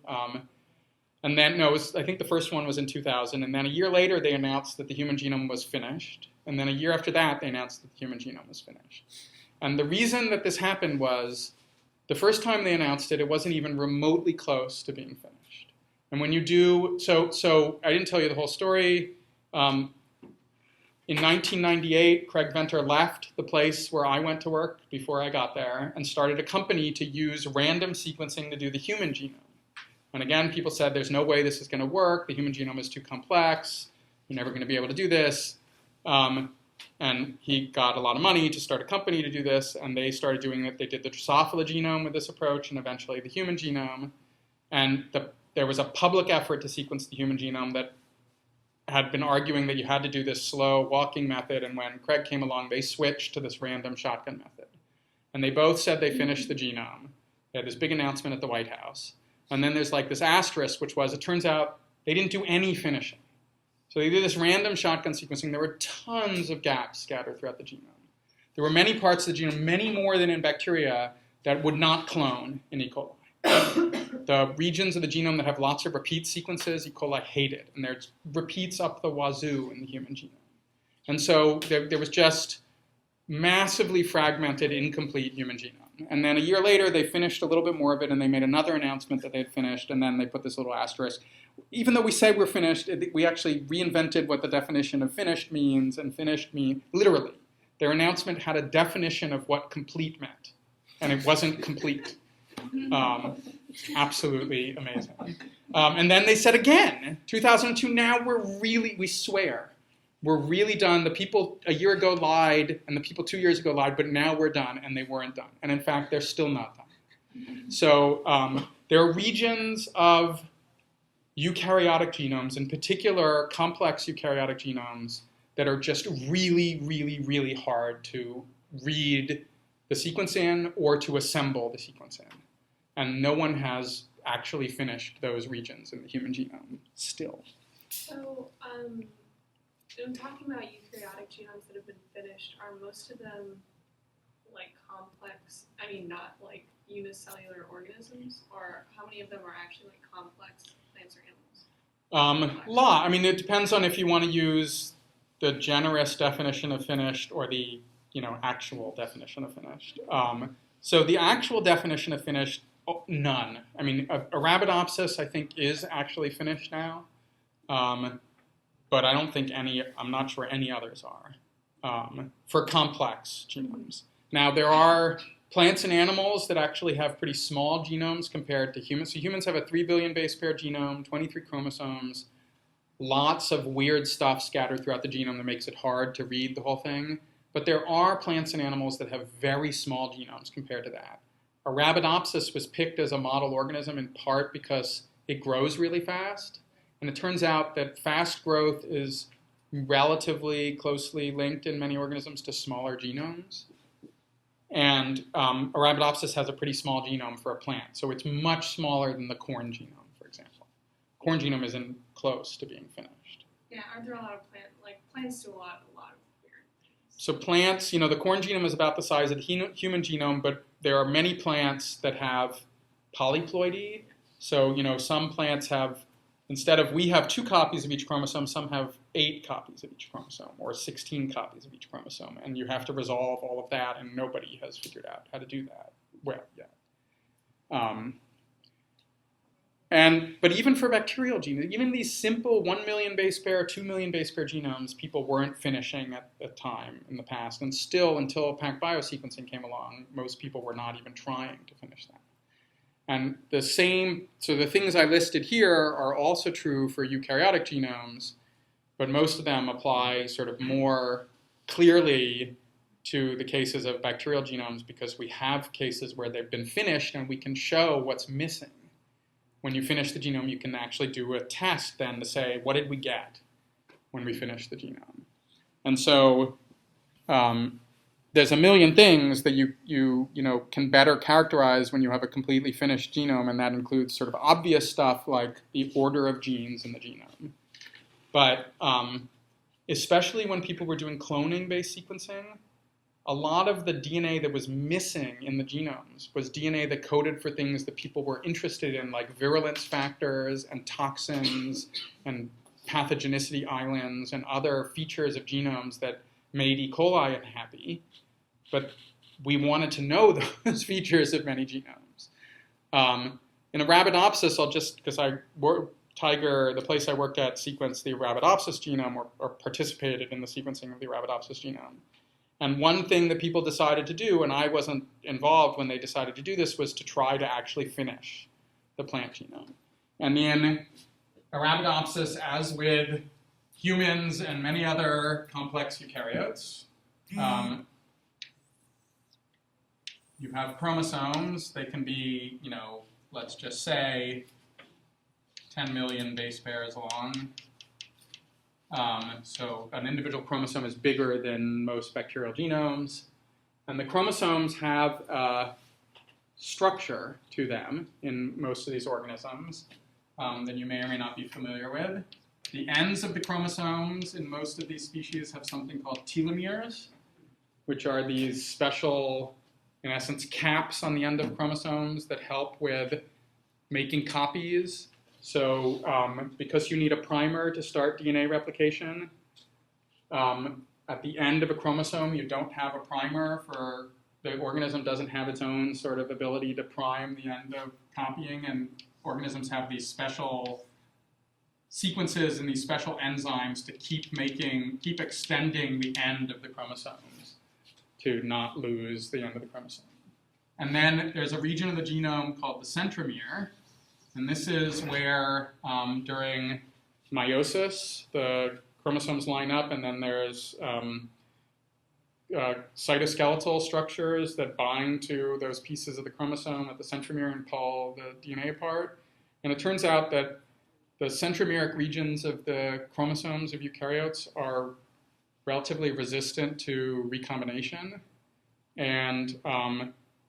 And then, I think the first one was in 2000. And then a year later they announced that the human genome was finished. And then a year after that they announced that the human genome was finished. And the reason that this happened was, the first time they announced it, it wasn't even remotely close to being finished. And when you do, so I didn't tell you the whole story. In 1998, Craig Venter left the place where I went to work before I got there and started a company to use random sequencing to do the human genome. And again, people said, there's no way this is going to work. The human genome is too complex. You're never going to be able to do this. And he got a lot of money to start a company to do this, and they started doing it. They did the Drosophila genome with this approach, and eventually the human genome. And there was a public effort to sequence the human genome that had been arguing that you had to do this slow walking method, and when Craig came along, they switched to this random shotgun method. And they both said they finished the genome. They had this big announcement at the White House. And then there's like this asterisk, which was, it turns out they didn't do any finishing. So they did this random shotgun sequencing. There were tons of gaps scattered throughout the genome. There were many parts of the genome, many more than in bacteria, that would not clone in E. coli. The regions of the genome that have lots of repeat sequences, E. coli hated. And there's repeats up the wazoo in the human genome. And so there was just massively fragmented, incomplete human genome. And then a year later, they finished a little bit more of it, and they made another announcement that they had finished, and then they put this little asterisk. Even though we say we're finished, we actually reinvented what the definition of finished means, and finished means, literally. Their announcement had a definition of what complete meant, and it wasn't complete. Absolutely amazing. And then they said again, 2002, now we swear, we're really done. The people a year ago lied, and the people 2 years ago lied, but now we're done, and they weren't done. And in fact, they're still not done. So there are regions of eukaryotic genomes, in particular complex eukaryotic genomes, that are just really, really, really hard to read the sequence in or to assemble the sequence in. And no one has actually finished those regions in the human genome still. So, in talking about eukaryotic genomes that have been finished, are most of them like complex, not like unicellular organisms, or how many of them are actually like complex plants or animals? It depends on if you want to use the generous definition of finished or the actual definition of finished. So the actual definition of finished, none. Arabidopsis, I think, is actually finished now. But I don't think I'm not sure any others are, for complex genomes. Now, there are plants and animals that actually have pretty small genomes compared to humans. So humans have a 3 billion base pair genome, 23 chromosomes, lots of weird stuff scattered throughout the genome that makes it hard to read the whole thing. but there are plants and animals that have very small genomes compared to that. Arabidopsis was picked as a model organism in part because it grows really fast, and it turns out that fast growth is relatively closely linked in many organisms to smaller genomes. And Arabidopsis has a pretty small genome for a plant, so it's much smaller than the corn genome, for example. Corn genome isn't close to being finished. Yeah, aren't there a lot of plants do a lot of weird things. So plants, the corn genome is about the size of the human genome, but there are many plants that have polyploidy. So, some plants have, we have 2 copies of each chromosome, some have 8 copies of each chromosome, or 16 copies of each chromosome. And you have to resolve all of that, and nobody has figured out how to do that well yet. But even for bacterial genomes, even these simple 1 million base pair, 2 million base pair genomes, people weren't finishing at the time in the past. And still, until PacBio sequencing came along, most people were not even trying to finish that. And so the things I listed here are also true for eukaryotic genomes, but most of them apply sort of more clearly to the cases of bacterial genomes because we have cases where they've been finished and we can show what's missing. When you finish the genome, you can actually do a test then to say, what did we get when we finished the genome? And so there's a million things that you can better characterize when you have a completely finished genome, and that includes sort of obvious stuff like the order of genes in the genome. But especially when people were doing cloning-based sequencing, a lot of the DNA that was missing in the genomes was DNA that coded for things that people were interested in, like virulence factors and toxins and pathogenicity islands and other features of genomes that made E. coli unhappy. But we wanted to know those features of many genomes. In Arabidopsis, because Tiger, the place I worked at, sequenced the Arabidopsis genome or participated in the sequencing of the Arabidopsis genome. And one thing that people decided to do, and I wasn't involved when they decided to do this, was to try to actually finish the plant genome. And in Arabidopsis, as with humans and many other complex eukaryotes, you have chromosomes. They can be, let's just say 10 million base pairs long. So an individual chromosome is bigger than most bacterial genomes. And the chromosomes have a structure to them in most of these organisms that you may or may not be familiar with. The ends of the chromosomes in most of these species have something called telomeres, which are these special, in essence, caps on the end of chromosomes that help with making copies. So because you need a primer to start DNA replication, at the end of a chromosome, you don't have a primer for the organism doesn't have its own sort of ability to prime the end of copying, and organisms have these special sequences and these special enzymes to keep extending the end of the chromosomes to not lose the end of the chromosome. And then there's a region of the genome called the centromere. And this is where, during meiosis, the chromosomes line up, and then there's cytoskeletal structures that bind to those pieces of the chromosome at the centromere and pull the DNA apart. And it turns out that the centromeric regions of the chromosomes of eukaryotes are relatively resistant to recombination, and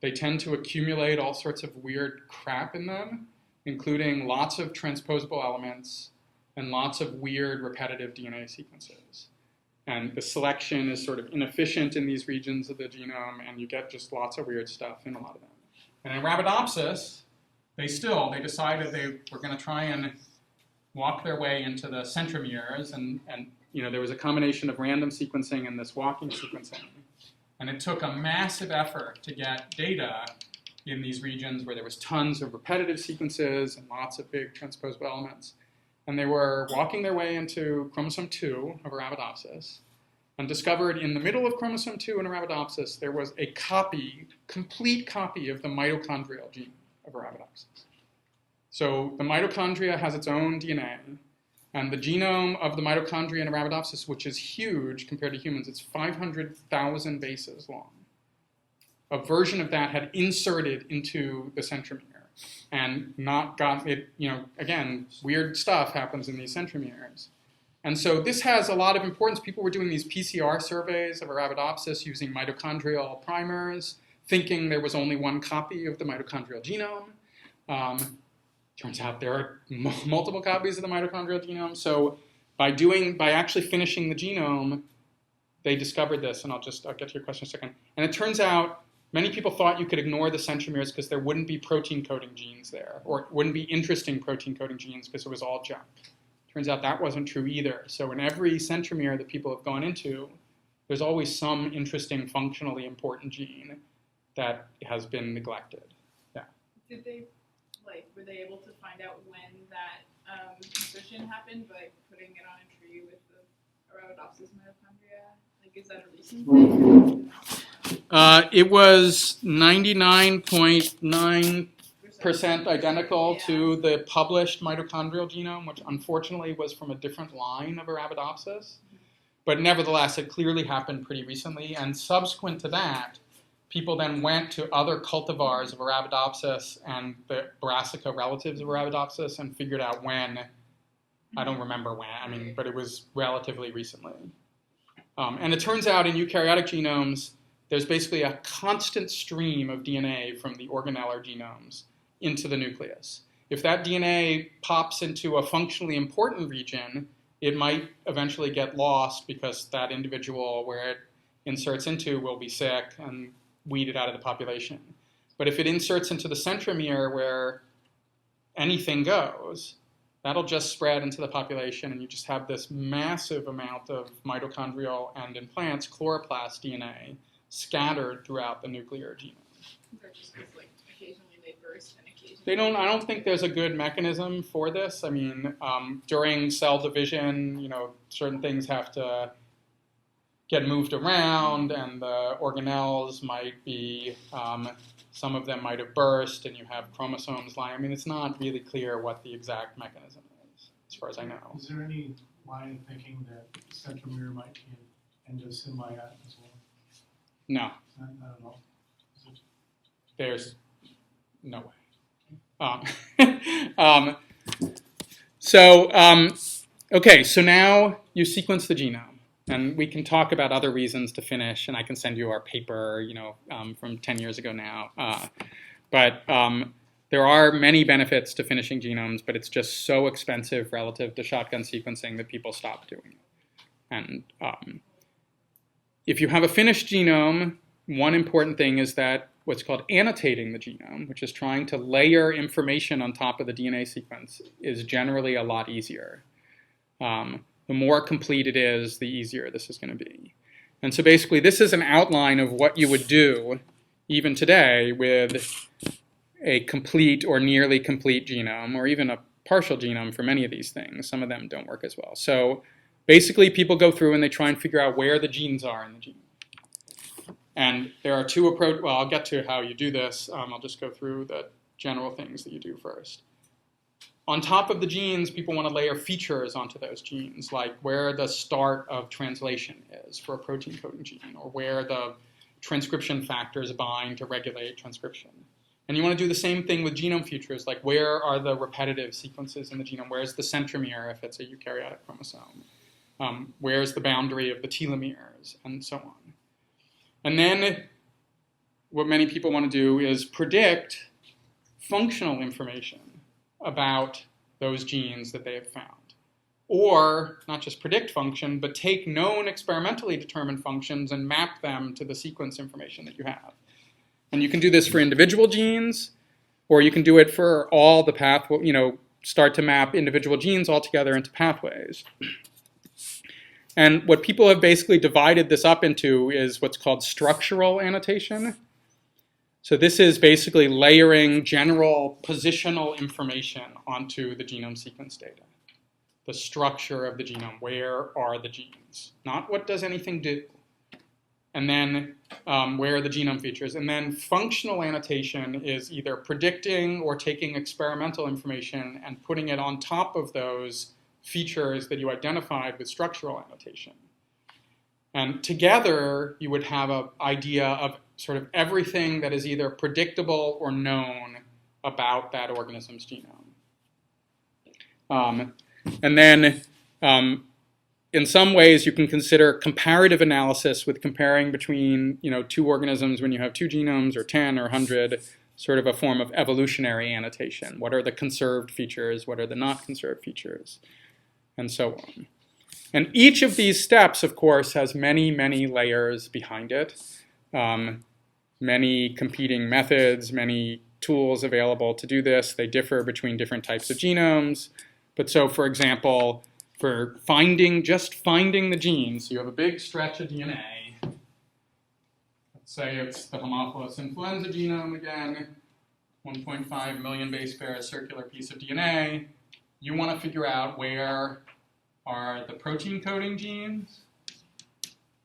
they tend to accumulate all sorts of weird crap in them, including lots of transposable elements and lots of weird repetitive DNA sequences. And the selection is sort of inefficient in these regions of the genome, and you get just lots of weird stuff in a lot of them. And in Arabidopsis, they decided they were going to try and walk their way into the centromeres, and there was a combination of random sequencing and this walking sequencing. And it took a massive effort to get data in these regions where there was tons of repetitive sequences and lots of big transposable elements. And they were walking their way into chromosome 2 of Arabidopsis and discovered in the middle of chromosome 2 in Arabidopsis there was a complete copy of the mitochondrial gene of Arabidopsis. So the mitochondria has its own DNA, And the genome of the mitochondria in Arabidopsis, which is huge compared to humans, it's 500,000 bases long. A version of that had inserted into the centromere and not got it, again, weird stuff happens in these centromeres. And so this has a lot of importance. People were doing these PCR surveys of Arabidopsis using mitochondrial primers, thinking there was only one copy of the mitochondrial genome. Turns out there are multiple copies of the mitochondrial genome. So by actually finishing the genome, they discovered this, and I'll get to your question in a second. And it turns out many people thought you could ignore the centromeres because there wouldn't be protein coding genes there, or it wouldn't be interesting protein coding genes because it was all junk. Turns out that wasn't true either. So in every centromere that people have gone into, there's always some interesting, functionally important gene that has been neglected. Yeah. Did they, were they able to find out when that insertion happened by putting it on a tree with the Arabidopsis mitochondria? Is that a recent thing? It was 99.9% identical to the published mitochondrial genome, which unfortunately was from a different line of Arabidopsis. But nevertheless, it clearly happened pretty recently. And subsequent to that, people then went to other cultivars of Arabidopsis and the Brassica relatives of Arabidopsis and figured out when. I don't remember when, but it was relatively recently. And it turns out in eukaryotic genomes, there's basically a constant stream of DNA from the organellar genomes into the nucleus. If that DNA pops into a functionally important region, it might eventually get lost because that individual where it inserts into will be sick and weeded out of the population. But if it inserts into the centromere where anything goes, that'll just spread into the population, and you just have this massive amount of mitochondrial and, in plants, chloroplast DNA scattered throughout the nuclear genome. Or just because, occasionally they burst and occasionally I don't think there's a good mechanism for this. During cell division, certain things have to get moved around, and the organelles might be, some of them might have burst, and you have chromosomes lying. It's not really clear what the exact mechanism is, as far as I know. Is there any line of thinking that centromere might be an endosymbiote as well? No, Not at all. there's no way. Okay, so now you sequence the genome. And we can talk about other reasons to finish, and I can send you our paper, from 10 years ago now. But there are many benefits to finishing genomes, but it's just so expensive relative to shotgun sequencing that people stop doing it. And if you have a finished genome, one important thing is that what's called annotating the genome, which is trying to layer information on top of the DNA sequence, is generally a lot easier. The more complete it is, the easier this is going to be. And so basically, this is an outline of what you would do, even today, with a complete or nearly complete genome, or even a partial genome for many of these things. Some of them don't work as well. So basically, people go through and they try and figure out where the genes are in the genome. And there are two approaches. Well, I'll get to how you do this. I'll just go through the general things that you do first. On top of the genes, people want to layer features onto those genes, like where the start of translation is for a protein coding gene, or where the transcription factors bind to regulate transcription. And you want to do the same thing with genome features, like where are the repetitive sequences in the genome? Where's the centromere if it's a eukaryotic chromosome? Where's the boundary of the telomeres, and so on. And then what many people want to do is predict functional information about those genes that they have found. Or not just predict function, but take known experimentally determined functions and map them to the sequence information that you have. And you can do this for individual genes, or you can do it for all the start to map individual genes all together into pathways. And what people have basically divided this up into is what's called structural annotation. So this is basically layering general positional information onto the genome sequence data. The structure of the genome, where are the genes? Not what does anything do. And then where are the genome features? And then functional annotation is either predicting or taking experimental information and putting it on top of those features that you identified with structural annotation. And together, you would have an idea of sort of everything that is either predictable or known about that organism's genome. And then, in some ways, you can consider comparative analysis with comparing between, two organisms when you have two genomes, or 10 or 100, sort of a form of evolutionary annotation. What are the conserved features? What are the not conserved features? And so on. And each of these steps, of course, has many, many layers behind it, many competing methods, many tools available to do this. They differ between different types of genomes. But so, for example, for just finding the genes, so you have a big stretch of DNA. Let's say it's the Haemophilus influenza genome again, 1.5 million base pairs, circular piece of DNA. You want to figure out where are the protein coding genes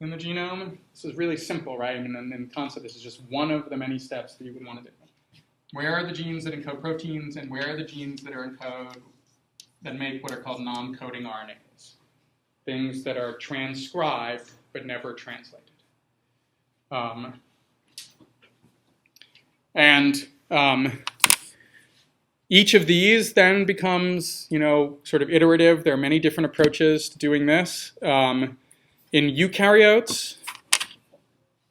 in the genome. This is really simple, right? I mean, in concept, this is just one of the many steps that you would want to do. Where are the genes that encode proteins, and where are the genes that make what are called non-coding RNAs, things that are transcribed but never translated. Each of these then becomes, sort of iterative. There are many different approaches to doing this. In eukaryotes,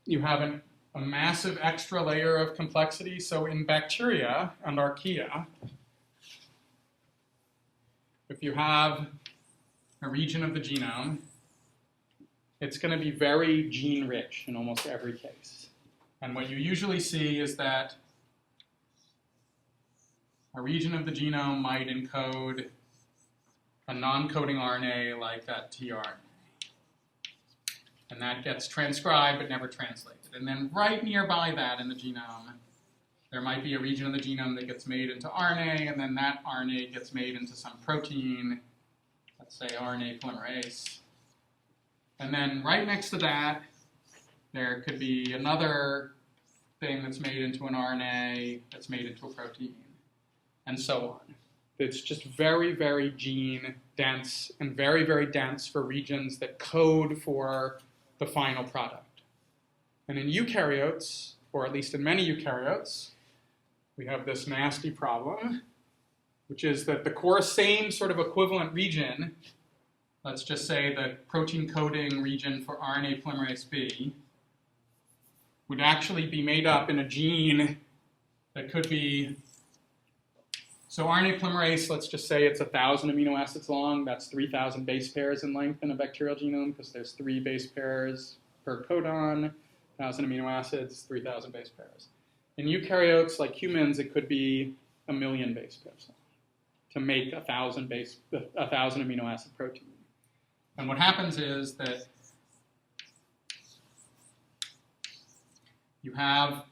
you have a massive extra layer of complexity. So in bacteria and archaea, if you have a region of the genome, it's going to be very gene-rich in almost every case. And what you usually see is that a region of the genome might encode a non-coding RNA like that tRNA. And that gets transcribed but never translated. And then right nearby that in the genome, there might be a region of the genome that gets made into RNA, and then that RNA gets made into some protein, let's say RNA polymerase. And then right next to that, there could be another thing that's made into an RNA that's made into a protein, and so on. It's just very, very gene dense and very, very dense for regions that code for the final product. And in eukaryotes, or at least in many eukaryotes, we have this nasty problem, which is that the same sort of equivalent region, let's just say the protein coding region for RNA polymerase B, would actually be made up in a gene that could be, so RNA polymerase, let's just say it's 1,000 amino acids long. That's 3,000 base pairs in length in a bacterial genome, because there's 3 base pairs per codon, 1,000 amino acids, 3,000 base pairs. In eukaryotes, like humans, it could be 1 million base pairs to make 1,000 amino acid protein. And what happens is that you have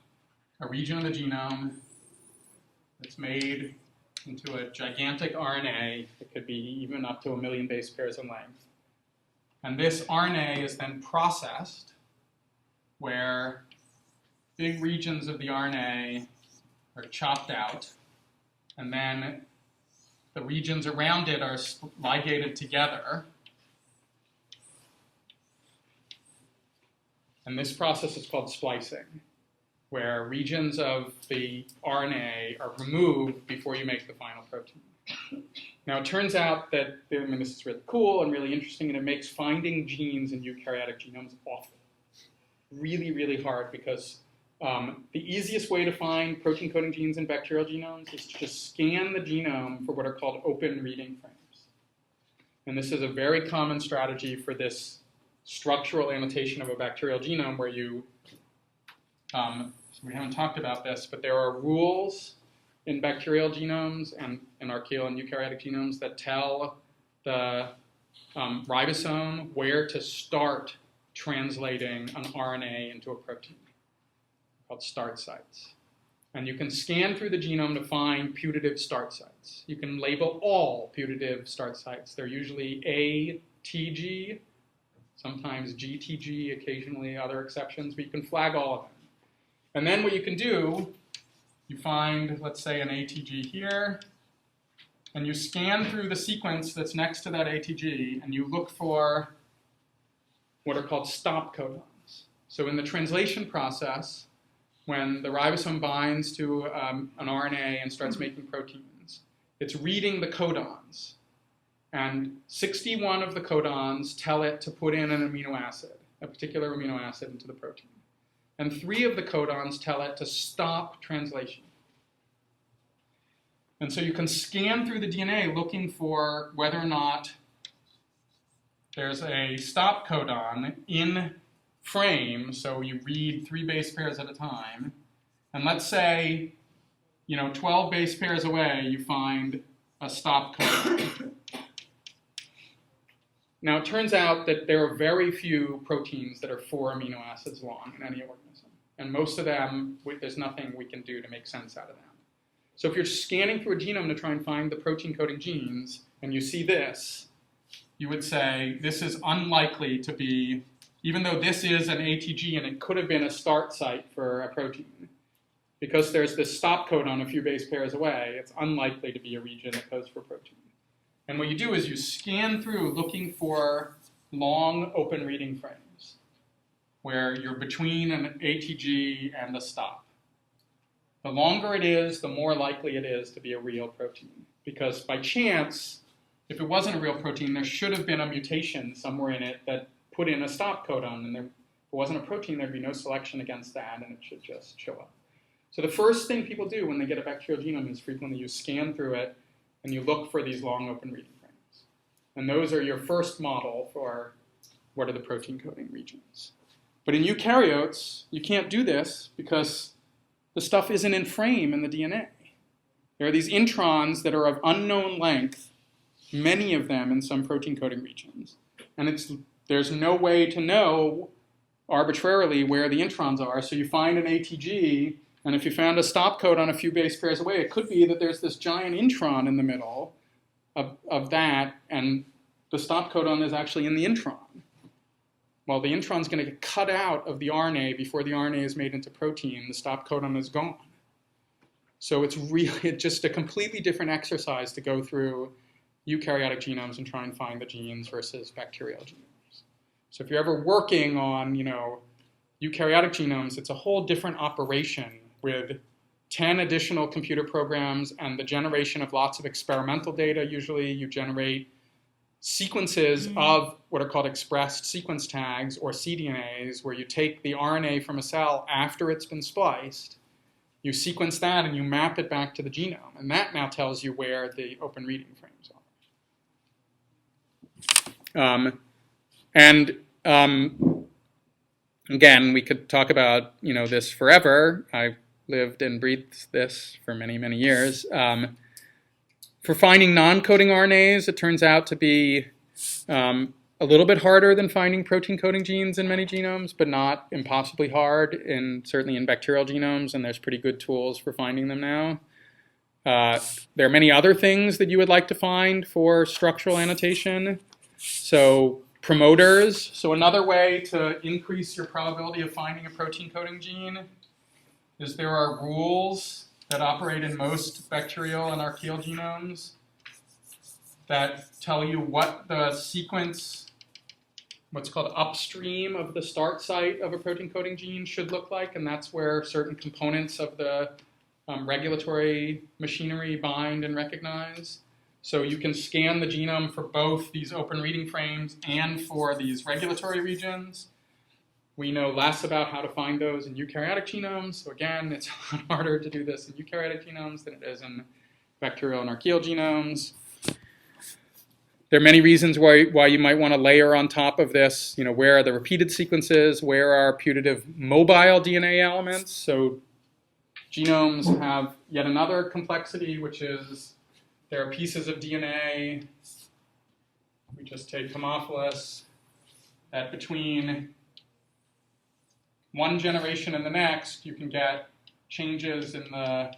a region of the genome that's made into a gigantic RNA. It could be even up to 1 million base pairs in length. And this RNA is then processed where big regions of the RNA are chopped out, and then the regions around it are ligated together. And this process is called splicing, where regions of the RNA are removed before you make the final protein. Now, it turns out that, this is really cool and really interesting, and it makes finding genes in eukaryotic genomes awful. Really, really hard, because the easiest way to find protein coding genes in bacterial genomes is to just scan the genome for what are called open reading frames. And this is a very common strategy for this structural annotation of a bacterial genome where you, we haven't talked about this, but there are rules in bacterial genomes and in archaeal and eukaryotic genomes that tell the ribosome where to start translating an RNA into a protein, called start sites. And you can scan through the genome to find putative start sites. You can label all putative start sites. They're usually ATG, sometimes GTG, occasionally other exceptions, but you can flag all of them. And then what you can do, you find, let's say, an ATG here, and you scan through the sequence that's next to that ATG, and you look for what are called stop codons. So in the translation process, when the ribosome binds to an RNA and starts making proteins, it's reading the codons. And 61 of the codons tell it to put in an amino acid, a particular amino acid, into the protein. And 3 of the codons tell it to stop translation. And so you can scan through the DNA looking for whether or not there's a stop codon in frame, so you read 3 base pairs at a time. And let's say, 12 base pairs away, you find a stop codon. Now, it turns out that there are very few proteins that are 4 amino acids long in any organism. And most of them, there's nothing we can do to make sense out of them. So if you're scanning through a genome to try and find the protein coding genes, and you see this, you would say this is unlikely to be, even though this is an ATG and it could have been a start site for a protein, because there's this stop codon a few base pairs away, it's unlikely to be a region that codes for protein. And what you do is you scan through looking for long open reading frames where you're between an ATG and a stop. The longer it is, the more likely it is to be a real protein. Because by chance, if it wasn't a real protein, there should have been a mutation somewhere in it that put in a stop codon. And if it wasn't a protein, there'd be no selection against that, and it should just show up. So the first thing people do when they get a bacterial genome is frequently you scan through it, and you look for these long open reading frames. And those are your first model for what are the protein coding regions. But in eukaryotes, you can't do this because the stuff isn't in frame in the DNA. There are these introns that are of unknown length, many of them in some protein coding regions. And there's no way to know arbitrarily where the introns are. So you find an ATG, and if you found a stop codon a few base pairs away, it could be that there's this giant intron in the middle of that, and the stop codon is actually in the intron. Well, the intron's going to get cut out of the RNA before the RNA is made into protein. The stop codon is gone. So it's really just a completely different exercise to go through eukaryotic genomes and try and find the genes versus bacterial genomes. So if you're ever working on, eukaryotic genomes, it's a whole different operation with 10 additional computer programs and the generation of lots of experimental data. Usually you generate sequences of what are called expressed sequence tags, or cDNAs, where you take the RNA from a cell after it's been spliced, you sequence that and you map it back to the genome. And that now tells you where the open reading frames are. Again, we could talk about this forever. I've lived and breathed this for many, many years. For finding non-coding RNAs, it turns out to be a little bit harder than finding protein coding genes in many genomes, but not impossibly hard, certainly in bacterial genomes, and there's pretty good tools for finding them now. There are many other things that you would like to find for structural annotation. So promoters. So another way to increase your probability of finding a protein coding gene is there are rules that operate in most bacterial and archaeal genomes that tell you what the sequence, what's called upstream of the start site of a protein coding gene should look like, and that's where certain components of the regulatory machinery bind and recognize. So you can scan the genome for both these open reading frames and for these regulatory regions. We know less about how to find those in eukaryotic genomes. So again, it's harder to do this in eukaryotic genomes than it is in bacterial and archaeal genomes. There are many reasons why you might want to layer on top of this, where are the repeated sequences, where are putative mobile DNA elements. So genomes have yet another complexity, which is there are pieces of DNA, we just take Haemophilus, that between one generation and the next, you can get changes in the,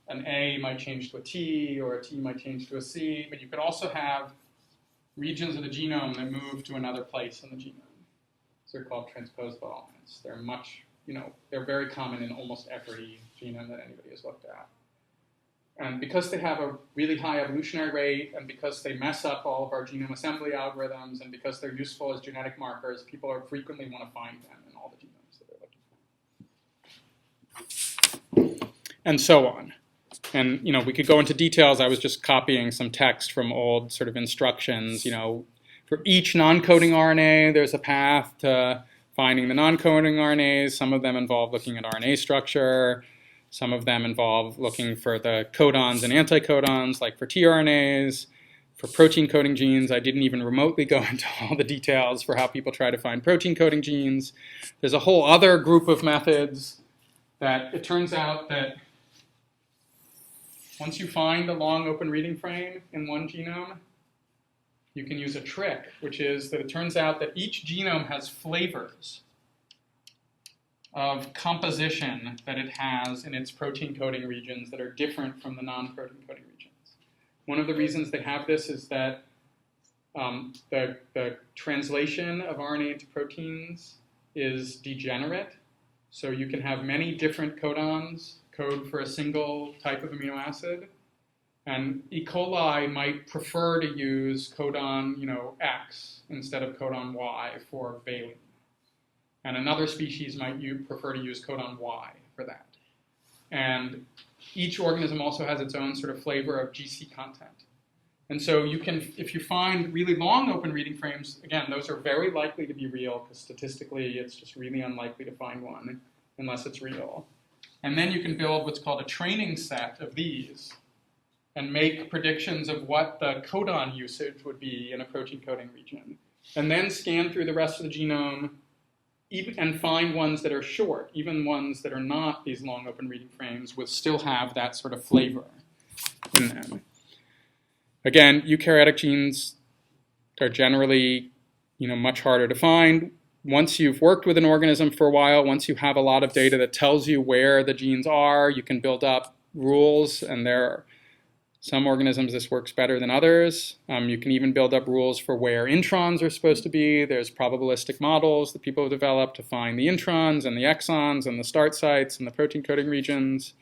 an A might change to a T, or a T might change to a C, but you could also have regions of the genome that move to another place in the genome. So they're called transposable elements. They're much, they're very common in almost every genome that anybody has looked at. And because they have a really high evolutionary rate, and because they mess up all of our genome assembly algorithms, and because they're useful as genetic markers, people are frequently want to find them in all the genomes that they're looking for. And so on. And we could go into details. I was just copying some text from old sort of instructions. For each non-coding RNA, there's a path to finding the non-coding RNAs. Some of them involve looking at RNA structure. Some of them involve looking for the codons and anticodons, like for tRNAs. For protein coding genes, I didn't even remotely go into all the details for how people try to find protein coding genes. There's a whole other group of methods that it turns out that once you find a long open reading frame in one genome, you can use a trick, which is that it turns out that each genome has flavors of composition that it has in its protein coding regions that are different from the non-protein coding regions. One of the reasons they have this is that the translation of RNA into proteins is degenerate. So you can have many different codons code for a single type of amino acid. And E. coli might prefer to use codon X instead of codon Y for valine. And another species might prefer to use codon Y for that. And each organism also has its own sort of flavor of GC content. And so you can, if you find really long open reading frames, again, those are very likely to be real, because statistically it's just really unlikely to find one unless it's real. And then you can build what's called a training set of these and make predictions of what the codon usage would be in a protein coding region. And then scan through the rest of the genome and find ones that are short, even ones that are not these long open reading frames, will still have that sort of flavor in them. Again, eukaryotic genes are generally much harder to find. Once you've worked with an organism for a while, once you have a lot of data that tells you where the genes are, you can build up rules, and there are some organisms this works better than others. You can even build up rules for where introns are supposed to be. There's probabilistic models that people have developed to find the introns and the exons and the start sites and the protein coding regions.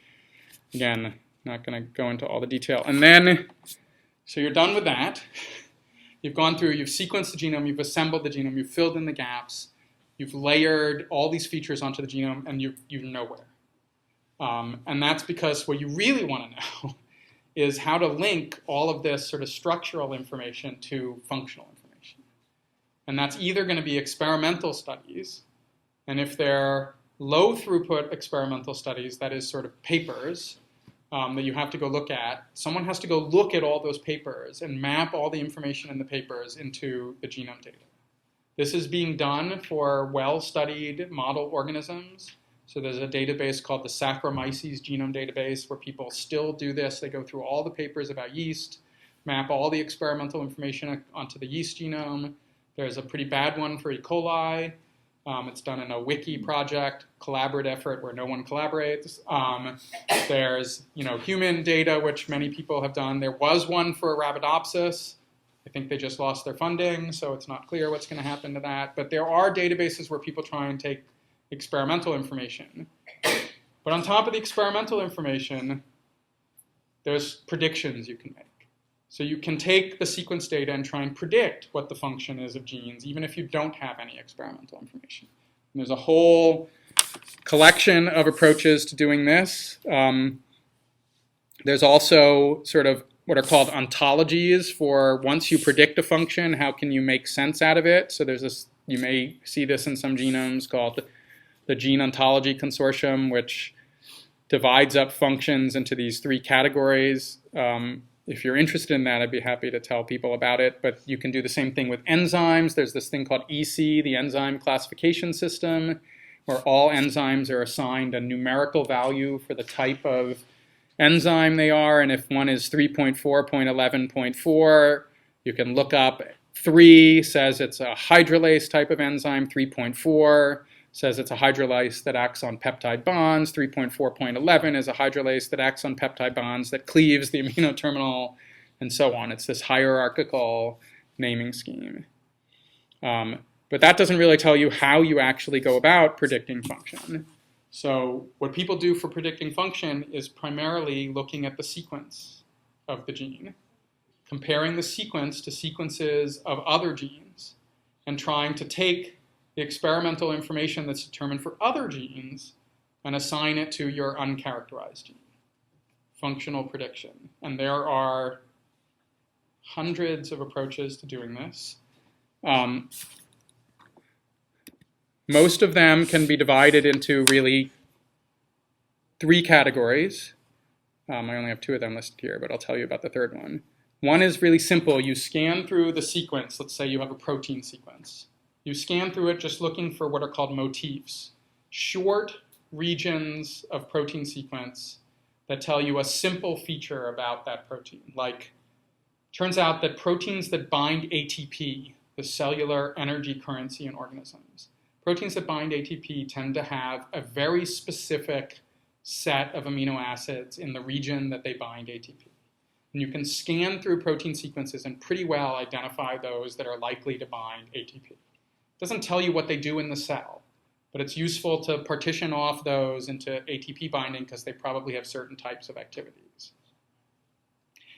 Again, not going to go into all the detail. And then, so you're done with that. You've gone through, you've sequenced the genome, you've assembled the genome, you've filled in the gaps, you've layered all these features onto the genome, and you're nowhere. And that's because what you really want to know is how to link all of this sort of structural information to functional information. And that's either going to be experimental studies, and if they're low throughput experimental studies, that is sort of papers that you have to go look at, someone has to go look at all those papers and map all the information in the papers into the genome data. This is being done for well-studied model organisms. So there's a database called the Saccharomyces Genome Database where people still do this. They go through all the papers about yeast, map all the experimental information onto the yeast genome. There's a pretty bad one for E. coli. It's done in a wiki project, collaborative effort where no one collaborates. There's human data, which many people have done. There was one for Arabidopsis. I think they just lost their funding, so it's not clear what's going to happen to that. But there are databases where people try and take experimental information. But on top of the experimental information, there's predictions you can make. So you can take the sequence data and try and predict what the function is of genes, even if you don't have any experimental information. And there's a whole collection of approaches to doing this. There's also sort of what are called ontologies for once you predict a function, how can you make sense out of it? So there's this, you may see this in some genomes called the Gene Ontology Consortium, which divides up functions into these three categories. If you're interested in that, I'd be happy to tell people about it. But you can do the same thing with enzymes. There's this thing called EC, the Enzyme Classification System, where all enzymes are assigned a numerical value for the type of enzyme they are. And if one is 3.4.11.4, you can look up 3 says it's a hydrolase type of enzyme, 3.4 says it's a hydrolase that acts on peptide bonds. 3.4.11 is a hydrolase that acts on peptide bonds that cleaves the amino terminal, and so on. It's this hierarchical naming scheme. But that doesn't really tell you how you actually go about predicting function. So what people do for predicting function is primarily looking at the sequence of the gene, comparing the sequence to sequences of other genes, and trying to take the experimental information that's determined for other genes and assign it to your uncharacterized gene. Functional prediction. And there are hundreds of approaches to doing this. Most of them can be divided into really 3 categories. I only have 2 of them listed here, but I'll tell you about the third one. One is really simple. You scan through the sequence. Let's say you have a protein sequence. You scan through it just looking for what are called motifs, short regions of protein sequence that tell you a simple feature about that protein. Like, turns out that proteins that bind ATP, the cellular energy currency in organisms, proteins that bind ATP tend to have a very specific set of amino acids in the region that they bind ATP. And you can scan through protein sequences and pretty well identify those that are likely to bind ATP. It doesn't tell you what they do in the cell, but it's useful to partition off those into ATP binding because they probably have certain types of activities.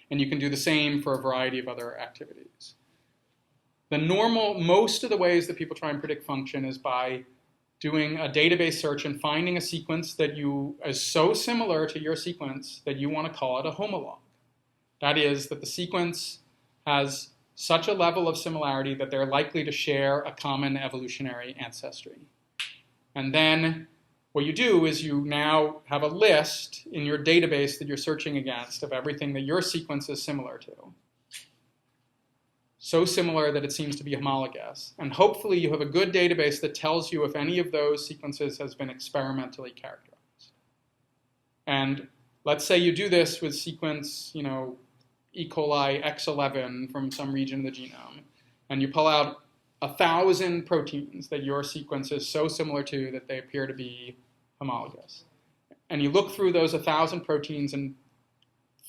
And you can do the same for a variety of other activities. Most of the ways that people try and predict function is by doing a database search and finding a sequence that is so similar to your sequence that you want to call it a homolog. That is, that the sequence has such a level of similarity that they're likely to share a common evolutionary ancestry. And then what you do is you now have a list in your database that you're searching against of everything that your sequence is similar to. So similar that it seems to be homologous. And hopefully you have a good database that tells you if any of those sequences has been experimentally characterized. And let's say you do this with sequence, E. coli X11 from some region of the genome, and you pull out 1,000 proteins that your sequence is so similar to that they appear to be homologous. And you look through those 1,000 proteins, and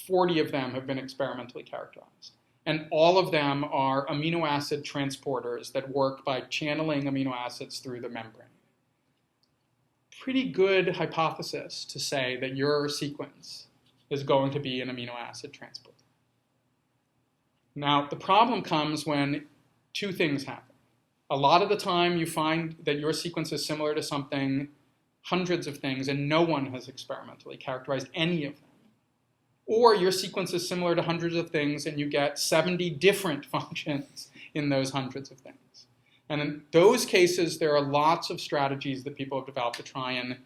40 of them have been experimentally characterized. And all of them are amino acid transporters that work by channeling amino acids through the membrane. Pretty good hypothesis to say that your sequence is going to be an amino acid transporter. Now, the problem comes when 2 things happen. A lot of the time you find that your sequence is similar to something, hundreds of things, and no one has experimentally characterized any of them. Or your sequence is similar to hundreds of things and you get 70 different functions in those hundreds of things. And in those cases, there are lots of strategies that people have developed to try and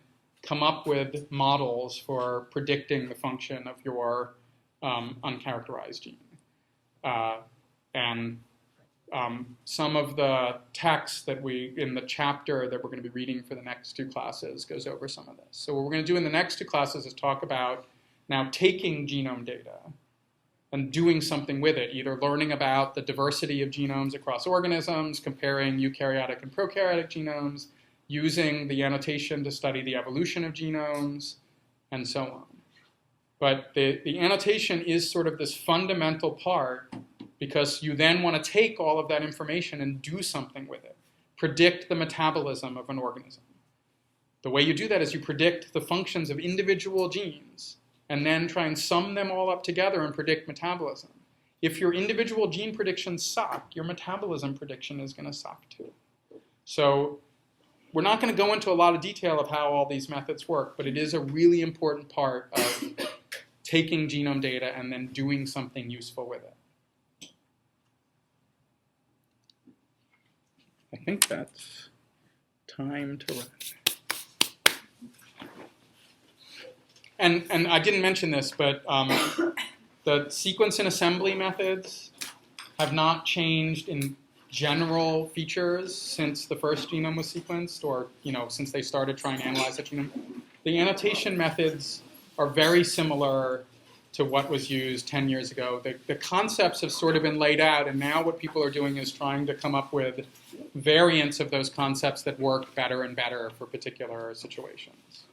come up with models for predicting the function of your uncharacterized gene. Some of the text that in the chapter that we're going to be reading for the next 2 classes goes over some of this. So what we're going to do in the next 2 classes is talk about now taking genome data and doing something with it, either learning about the diversity of genomes across organisms, comparing eukaryotic and prokaryotic genomes, using the annotation to study the evolution of genomes, and so on. But the annotation is sort of this fundamental part because you then want to take all of that information and do something with it, predict the metabolism of an organism. The way you do that is you predict the functions of individual genes and then try and sum them all up together and predict metabolism. If your individual gene predictions suck, your metabolism prediction is going to suck too. So we're not going to go into a lot of detail of how all these methods work, but it is a really important part of taking genome data and then doing something useful with it. I think that's time to run. And I didn't mention this, but the sequence and assembly methods have not changed in general features since the first genome was sequenced, or since they started trying to analyze the genome. The annotation methods are very similar to what was used 10 years ago. The concepts have sort of been laid out, and now what people are doing is trying to come up with variants of those concepts that work better and better for particular situations.